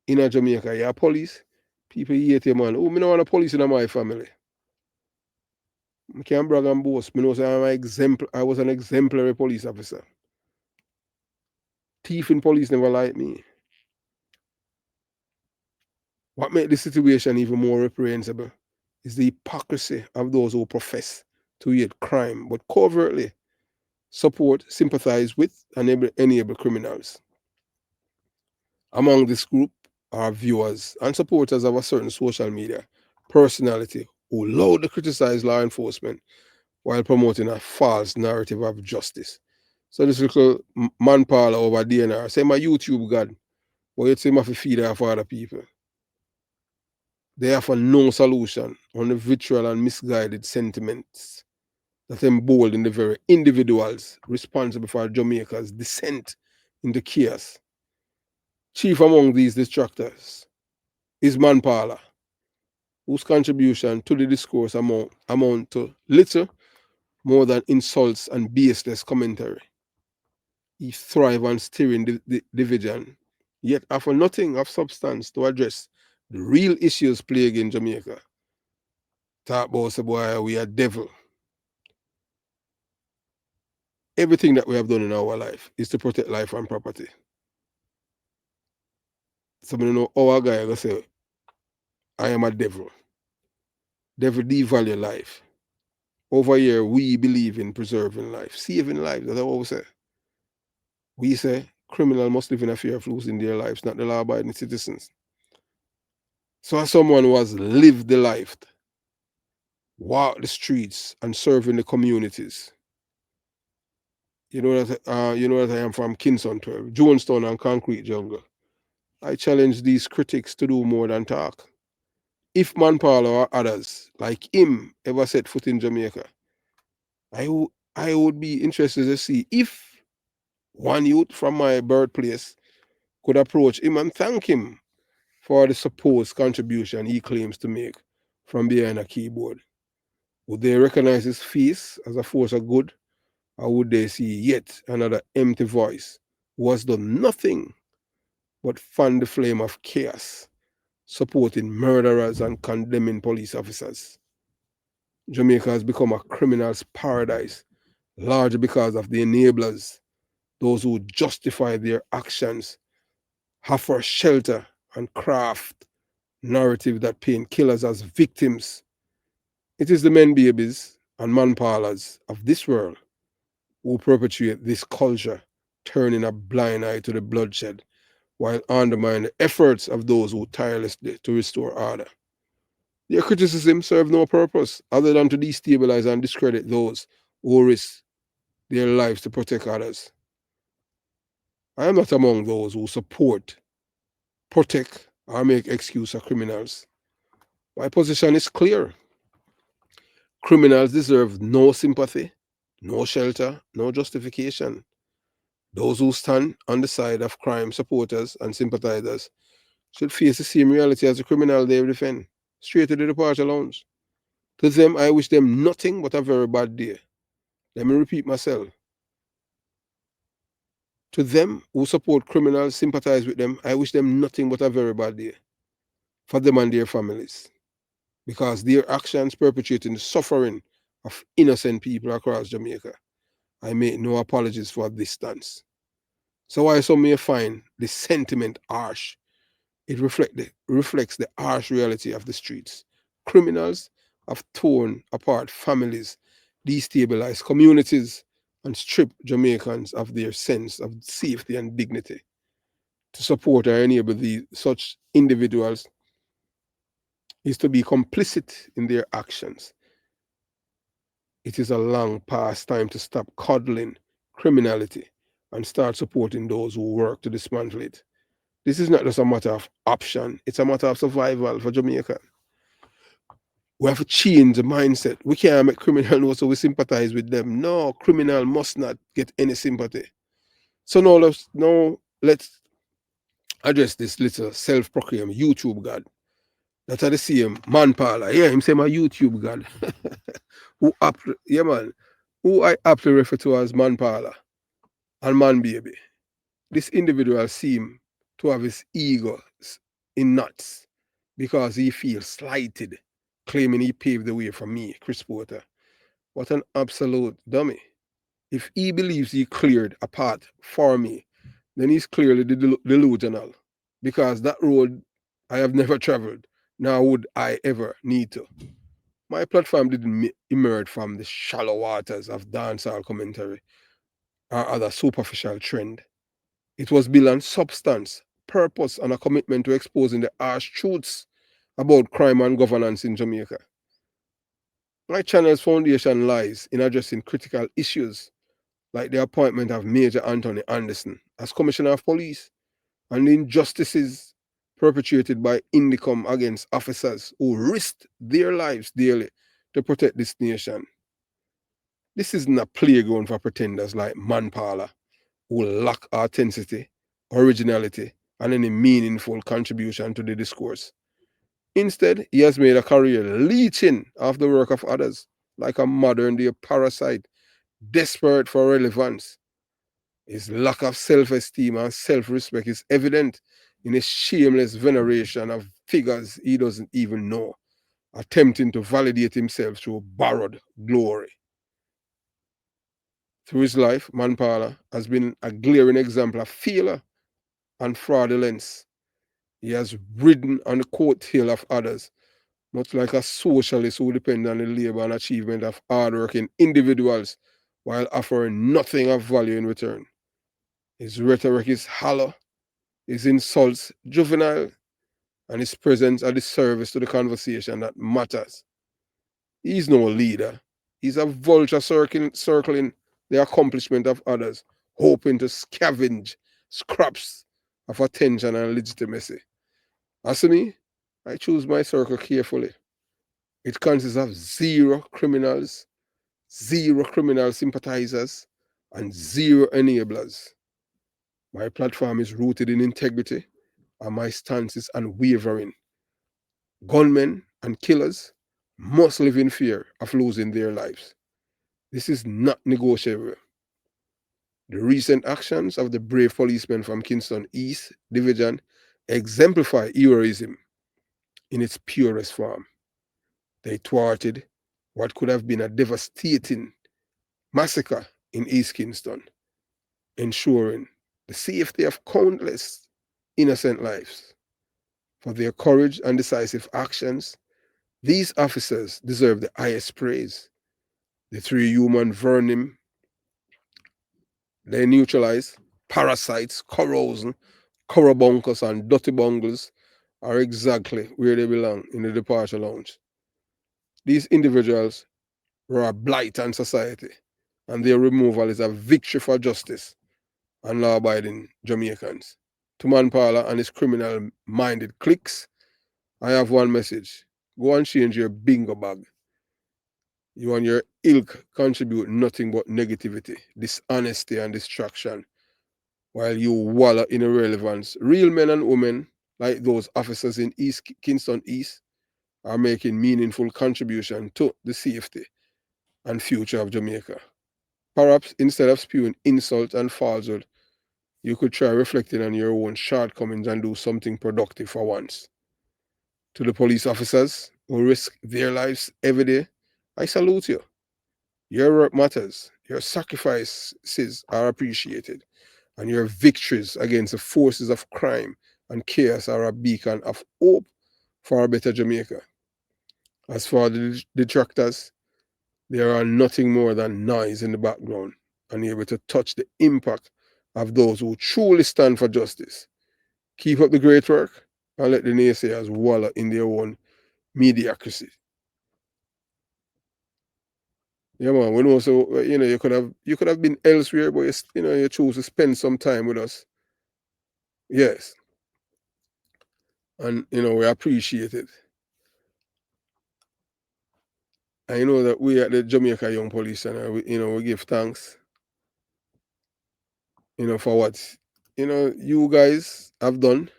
in Jamaica. Yeah, police. People hate you, man. Oh, me no want a police in my family. I can't brag and boast. Me know say I was an exemplary police officer. Thief in police never liked me. What made the situation even more reprehensible is the hypocrisy of those who profess to hate crime, but covertly support, sympathize with, and enable criminals. Among this group are viewers and supporters of a certain social media personality who loudly criticize law enforcement while promoting a false narrative of justice. So this little man parlor over DNR, say my YouTube God, but you say my feed off other people. They offer no solution on the vitriol and misguided sentiments that embolden the very individuals responsible for Jamaica's descent into chaos. Chief among these detractors is Manpala, whose contribution to the discourse amount to little more than insults and baseless commentary. He thrives on stirring the division, yet offer nothing of substance to address the real issues plaguing Jamaica. Talk about say boy, we are devil. Everything that we have done in our life is to protect life and property. Somebody know our guy gonna say, I am a devil. Devil devalue life. Over here, we believe in preserving life, saving life. That's what we say. We say criminals must live in a fear of losing their lives, not the law-abiding citizens. So as someone who has lived the life, walked the streets and serving the communities, you know that I am from Kingston 12, Jonestown and Concrete Jungle. I challenge these critics to do more than talk. If Manpala or others like him ever set foot in Jamaica, I would be interested to see if one youth from my birthplace could approach him and thank him for the supposed contribution he claims to make from behind a keyboard. Would they recognize his face as a force of good, or would they see yet another empty voice who has done nothing but fan the flame of chaos, supporting murderers and condemning police officers? Jamaica has become a criminal's paradise, largely because of the enablers, those who justify their actions, offer shelter and craft narrative that paint killers as victims. It is the men babies and man parlors of this world who perpetuate this culture, turning a blind eye to the bloodshed while undermining the efforts of those who tirelessly to restore order. Their criticism serves no purpose other than to destabilize and discredit those who risk their lives to protect others. I am not among those who support, protect, or make excuse for criminals. My position is clear. Criminals deserve no sympathy, no shelter, no justification. Those who stand on the side of crime supporters and sympathizers should face the same reality as the criminal they defend, straight to the departure lounge. To them, I wish them nothing but a very bad day. Let me repeat myself. To them who support criminals, sympathize with them, I wish them nothing but a very bad day for them and their families, because their actions perpetuating the suffering of innocent people across Jamaica. I make no apologies for this stance. So while some may find the sentiment harsh, it reflects the harsh reality of the streets. Criminals have torn apart families, destabilized communities, and stripped Jamaicans of their sense of safety and dignity. To support or enable such individuals is to be complicit in their actions. It is a long past time to stop coddling criminality and start supporting those who work to dismantle it. This is not just a matter of option, it's a matter of survival for Jamaica. We have to change the mindset. We can't make criminal know so we sympathize with them. No, criminal must not get any sympathy. So now let's address this little self-proclaimed YouTube God. That are the same man parlor. Yeah, him say my YouTube God. Yeah man. who I aptly refer to as Man Parler and Man Baby. This individual seemed to have his ego in knots because he feels slighted, claiming he paved the way for me, Chris Porter. What an absolute dummy. If he believes he cleared a path for me, then he's clearly delusional because that road I have never traveled, nor would I ever need to. My platform didn't emerge from the shallow waters of dancehall commentary or other superficial trend. It was built on substance, purpose, and a commitment to exposing the harsh truths about crime and governance in Jamaica. My channel's foundation lies in addressing critical issues like the appointment of Major Anthony Anderson as Commissioner of Police and the injustices perpetrated by Indicom against officers who risked their lives daily to protect this nation. This isn't a playground for pretenders like Man Parler who lack authenticity, originality, and any meaningful contribution to the discourse. Instead, he has made a career leeching off the work of others, like a modern day parasite, desperate for relevance. His lack of self-esteem and self-respect is evident in his shameless veneration of figures he doesn't even know, attempting to validate himself through borrowed glory. Through his life, Man Parler has been a glaring example of failure and fraudulence. He has ridden on the coattail of others, much like a socialist who depends on the labor and achievement of hardworking individuals while offering nothing of value in return. His rhetoric is hollow, his insults juvenile, and his presence a disservice to the conversation that matters. He's no leader. He's a vulture circling the accomplishment of others, hoping to scavenge scraps of attention and legitimacy. As for me, I choose my circle carefully. It consists of zero criminal sympathizers, and zero enablers. My platform is rooted in integrity, and my stance is unwavering. Gunmen and killers must live in fear of losing their lives. This is not negotiable. The recent actions of the brave policemen from Kingston East Division exemplify heroism in its purest form. They thwarted what could have been a devastating massacre in East Kingston, ensuring the safety of countless innocent lives. For their courage and decisive actions, these officers deserve the highest praise. The three human vermin they neutralize, parasites, corrosion, corobuncles, and dirty bungles, are exactly where they belong in the departure lounge. These individuals were a blight on society, and their removal is a victory for justice and law abiding Jamaicans. To Man Parler and his criminal minded cliques, I have one message. Go and change your bingo bag. You and your ilk contribute nothing but negativity, dishonesty, and distraction, while you wallow in irrelevance. Real men and women, like those officers in East Kingston East, are making meaningful contribution to the safety and future of Jamaica. Perhaps instead of spewing insult and falsehood, you could try reflecting on your own shortcomings and do something productive for once. To the police officers who risk their lives every day, I salute you. Your work matters, your sacrifices are appreciated, and your victories against the forces of crime and chaos are a beacon of hope for a better Jamaica. As for the detractors, they are nothing more than noise in the background, unable to touch the impact of those who truly stand for justice. Keep up the great work and let the naysayers wallow in their own mediocrity. Yeah, man. We know, so you could have been elsewhere, but you choose to spend some time with us. Yes, and we appreciate it. I know that we at the Jamaica Young Police Center, we give thanks, for what you guys have done,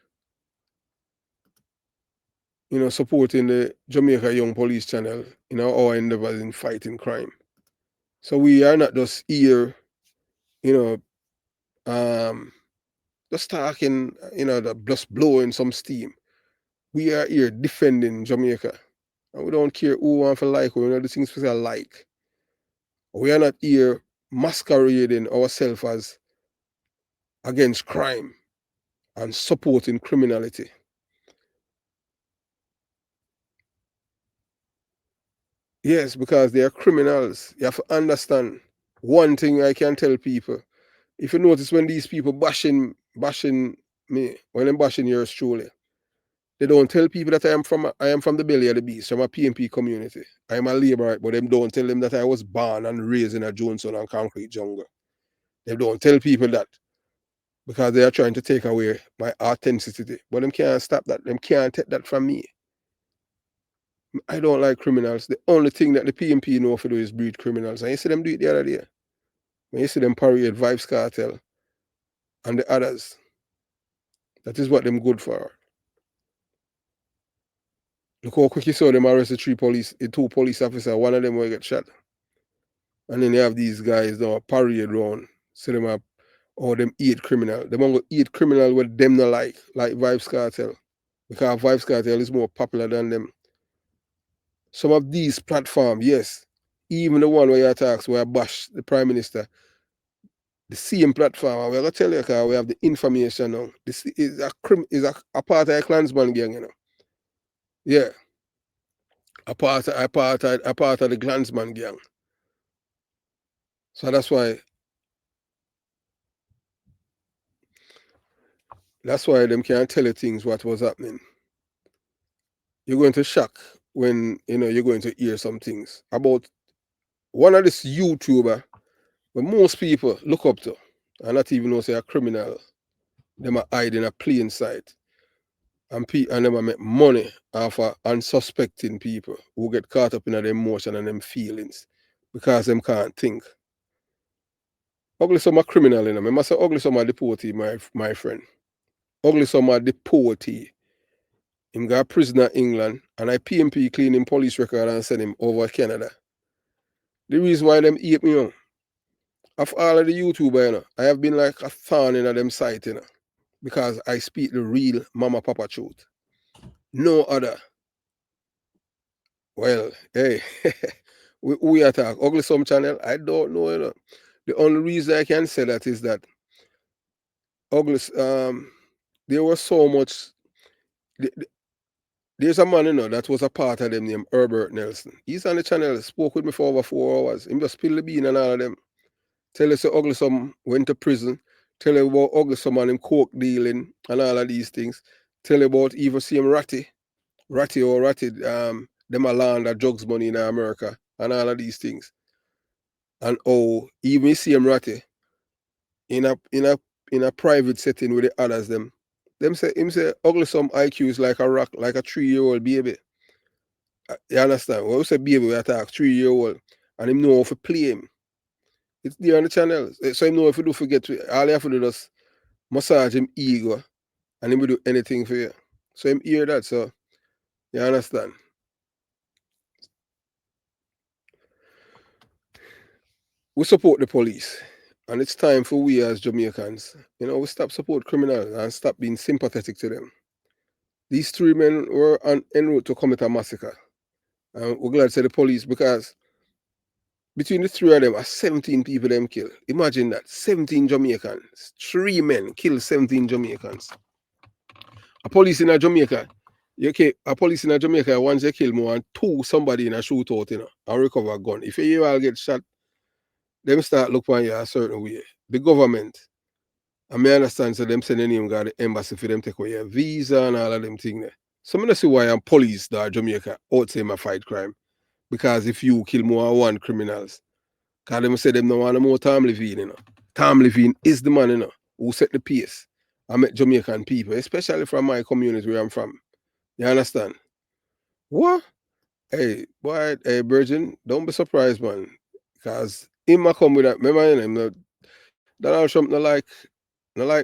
supporting the Jamaica Young Police Channel, our endeavors in fighting crime. So we are not just here, you know, just talking, just blowing some steam. We are here defending Jamaica. And we don't care who want to like, we know the things we say like. We are not here masquerading ourselves as against crime and supporting criminality. Yes, because they are criminals. You have to understand one thing I can tell people. If you notice when these people bashing me, when I'm bashing yours truly, they don't tell people that I am from the belly of the beast, from a PMP community. I am a labourite, but them don't tell them that I was born and raised in a Johnson and concrete jungle. They don't tell people that because they are trying to take away my authenticity. But them can't stop that. Them can't take that from me. I don't like criminals. The only thing that the PMP know for do is breed criminals. And you see them do it the other day. When you see them parade Vibes Cartel and the others, that is what them good for. Look how quick you saw them arrest the two police officers. One of them will get shot. And then you have these guys now parade around. See them up, oh, them 8 criminal. Them want to 8 criminal with them not like Vibes Cartel. Because Vibes Cartel is more popular than them. Some of these platforms, yes, even the one where you attacks, where I bash the Prime Minister, the same platform, and we're going to tell you because we have the information now. This is a part of a Klansman gang, you know. Yeah, a part of the Klansman gang. So that's why them can't tell you things what was happening. You're going to shock when you're going to hear some things about one of this YouTuber but most people look up to and not even know say a criminal. Them are hide in a plain sight. And them make money off of unsuspecting people who get caught up in their emotion and them feelings because them can't think. Ugly some are criminal, you know. I must say ugly some are deportee, my friend. Ugly some are deportee. Him got prisoner England and I PMP clean him police record and send him over Canada. The reason why them hate me, of all of the YouTubers, I have been like a thorn in them sight, because I speak the real mama papa truth. No other. Well, hey, we attack Ugly Some channel. I don't know, The only reason I can say that is that Ugly, there was so much. There's a man, that was a part of them named Herbert Nelson. He's on the channel, spoke with me for over 4 hours. He just spill the bean and all of them. Tell us Ugly Some went to prison. Tell you about Ugly Some and him coke dealing and all of these things. Tell you about even seeing Ratty, them a land that drugs money in America and all of these things. And even see him Ratty in a private setting with the others them say Ugly Some IQ is like a rock, like a 3-year-old baby. You understand? When we say baby, we attack 3-year-old and him know how to play him. It's there on the channel. So him know if you do forget all you have to do is massage him ego and him will do anything for you. So him hear that, so you understand? We support the police. And it's time for we as Jamaicans, we stop support criminals and stop being sympathetic to them. These 3 men were en route to commit a massacre. And we're glad to say the police because between the 3 of them are 17 people them killed. Imagine that. 17 Jamaicans. 3 men kill 17 Jamaicans. A police in Jamaica, once they kill more and 2 somebody in a shootout, and recover a gun. If you all get shot, them start look on you a certain way. The government, I may understand, so them sending him got the embassy for them take away your visa and all of them things there. So I don't see why I'm police that Jamaica outside my fight crime. Because if you kill more than 1 criminals, because them say them no want no more Tom Levine, Tom Levine is the man, who set the pace. I met Jamaican people, especially from my community where I'm from. You understand? What? Hey, boy, hey, Virgin, don't be surprised, man. Because him might come with that. Remember, Donald Trump not like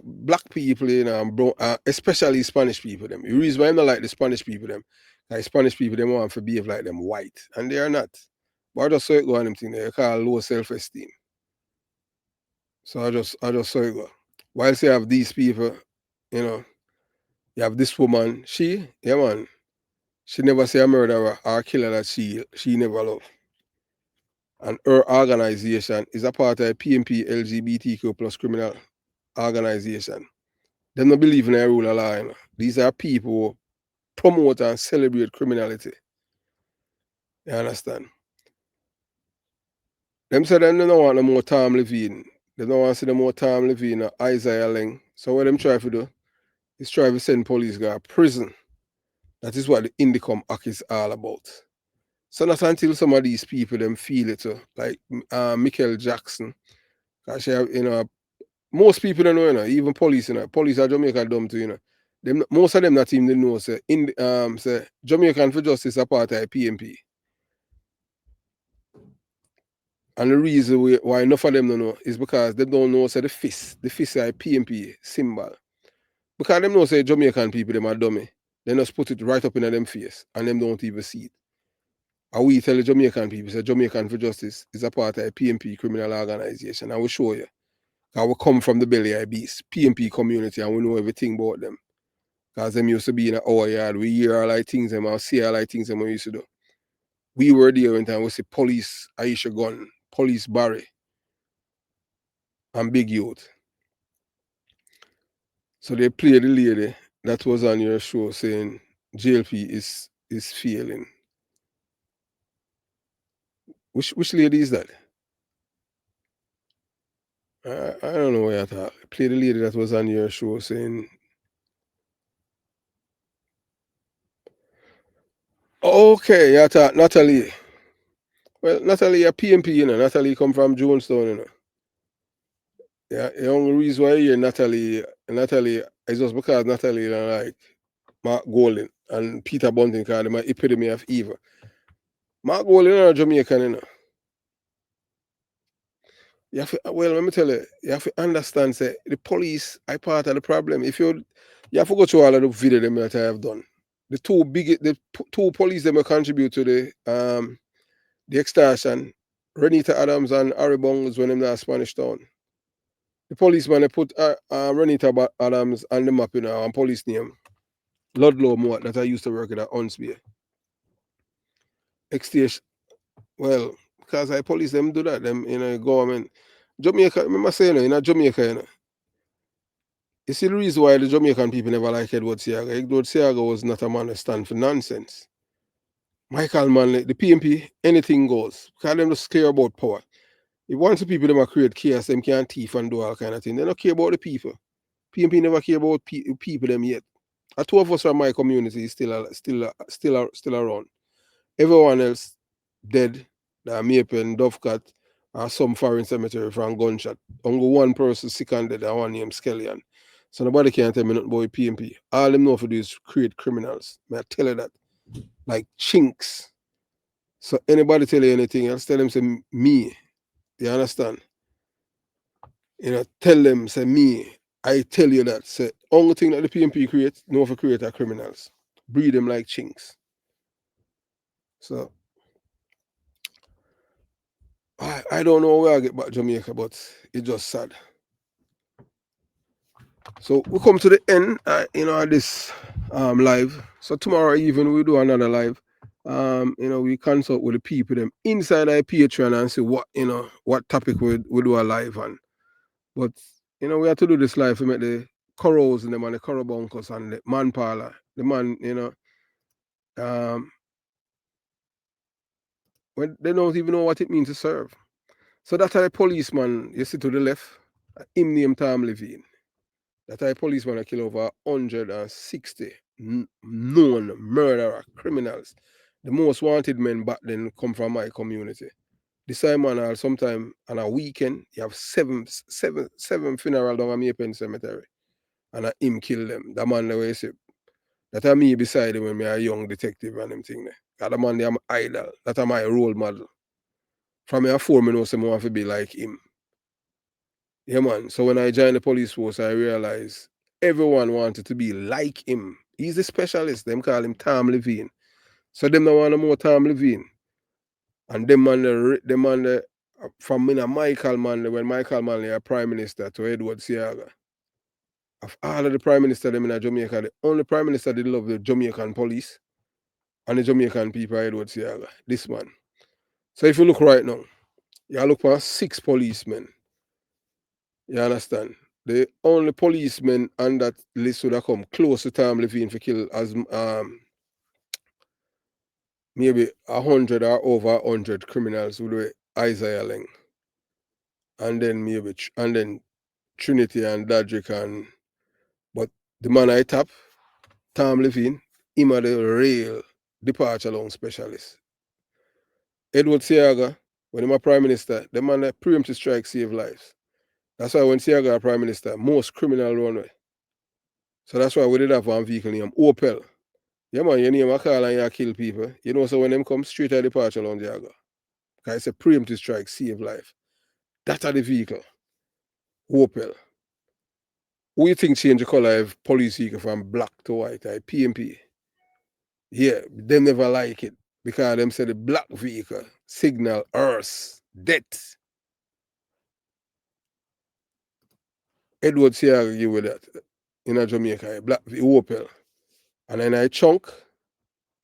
black people, and especially Spanish people, them. The reason why I'm not like the Spanish people, them, like Spanish people, them want to behave like them white. And they are not. But I just saw it go on them thing there. You call low self-esteem. So I just saw it go. Whilst you have these people, you know, you have this woman, yeah man, she never say a murderer or a killer that she never loved. And her organization is a part of a PMP LGBTQ plus criminal organization. They don't believe in a rule of law. You know. These are people who promote and celebrate criminality. You understand? Them say them don't want no more Tom Levine. They don't want to see no more Tom Levine or Isaiah Ling. So what them try to do is try to send police guy to prison. That is what the Indicom Act is all about. So not until some of these people them feel it, like Michael Jackson. Cause she have, most people don't know, even police, police are Jamaica dumb too, Them most of them not even they know say Jamaican for Justice are part of PMP. And the reason why enough of them don't know is because they don't know say the fist is a PMP symbol. Because them know say Jamaican people them are dummy. They just put it right up in them face and them don't even see it. And we tell the Jamaican people say Jamaican for Justice is a part of a PMP criminal organization. And we show you. Because we come from the belly of beast, PMP community, and we know everything about them. Because them used to be in our yard. We hear all like things them and see all like things them we used to do. We were there one time, we see police Aisha Gun, police Barry, and Big Youth. So they played the lady that was on your show saying JLP is failing. Which lady is that? I don't know where I thought. Play the lady that was on your show saying. Okay, yeah, thought Natalie. Well, Natalie, a PMP, Natalie come from Jonestown, Yeah, the only reason why you hear Natalie is just because Natalie like Mark Golding and Peter Bunting called him an epitome of evil. Mark Golding is Jamaican, You have to, well, let me tell you, you have to understand, say, the police are part of the problem. You have to go through all of the video them that I have done. The two police them contribute to the extortion, Renita Adams and Harry Bongs when them in Spanish Town. The policeman they put Renita Adams on the map, and police name. Ludlow Moat that I used to work at Unsby. Extation. Well, because I police them do that, them government. Jamaica, remember saying in Jamaica, you see the reason why the Jamaican people never like Edward Seaga. Edward Seaga was not a man that stand for nonsense. Michael Manley, the PMP, anything goes. Because them just care about power. If once the people them create chaos, them can't thief and do all kind of thing. They don't care about the people. PMP never care about people them yet. Two of us from my community is still around. Everyone else dead. The Maple, Dovecat, or some foreign cemetery from gunshot. Only one person sick and dead, and one named Skellion. So nobody can tell me nothing about PMP. All them know for do is create criminals. May I tell you that? Like chinks. So anybody tell you anything else, tell them say me. You understand? Tell them say me. I tell you that. Say only thing that the PMP create, know for create are criminals. Breed them like chinks. So I don't know where I get back Jamaica, but it's just sad. So we come to the end, of this live. So tomorrow evening we do another live. We consult with the people them inside our Patreon and see what topic we do a live on. But we have to do this live to make the corals and them and the corobuncles and the man parlor. The man, when they don't even know what it means to serve. So that's a policeman, you see to the left, him named Tom Levine. That a policeman that kill over 160 known murderer criminals. The most wanted men back then come from my community. The same man sometime on a weekend, you have seven funeral down at Maple Cemetery. And him kill them. The man that way say, that are me beside him when me a young detective and them thing there. That the man they am idol. That are my role model. From me a 4 me know say I want to be like him. Yeah, man. So when I joined the police force, I realized everyone wanted to be like him. He's a specialist. Them call him Tom Levine. So them don't want no more Tom Levine. And them man, from Michael Manley, when Michael Manley a prime minister, to Edward Seaga. Of all of the prime minister them in Jamaica, the only prime minister that love the Jamaican police and the Jamaican people are Edward Seaga. This man. So if you look right now, you look for 6 policemen. You understand? The only policemen on that list would have come close to Tom Levine for kill as maybe 100 or over 100 criminals with the Isaiah Leng. And then Trinity and Dadrick but the man I tap, Tom Levine, him are the real departure loan specialist. Edward Seaga, when he was prime minister, the man that preemptive strike save lives. That's why when Seaga was prime minister, most criminal run away. So that's why we did have one vehicle named Opel. Yeah, man, you name a call and you kill people. You know, so when them come straight at departure lounge, you go. Because it's a preemptive strike, save life. That's the vehicle. Opel. Who you think change the color of police vehicle from black to white? PMP. Yeah, them never like it. Because them say the black vehicle, signal, earth, death. Edward Seaga give with that in a Jamaica, black Opel. And then in a chunk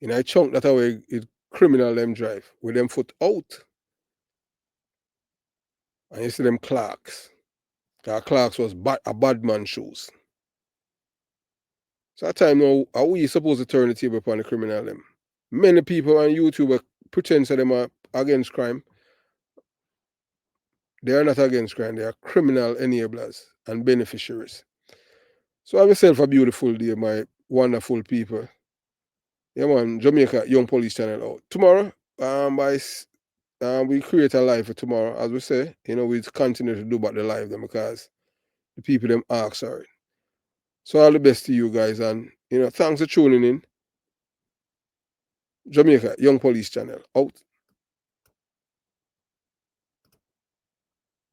that way it criminal them drive with them foot out. And you see them Clarks. Clarks was a bad man shoes. So at time now, how we supposed to turn the table upon the criminal them? Many people on YouTube pretend that them are against crime. They are not against crime, they are criminal enablers and beneficiaries. So have yourself a beautiful day, my wonderful people. Yeah, man, Jamaica Young Police Channel out. Tomorrow, we create a live for tomorrow, as we say. You know, we continue to do about the live them because the people them ask are it. So all the best to you guys, and you know, thanks for tuning in. Jamaica Young Police Channel out.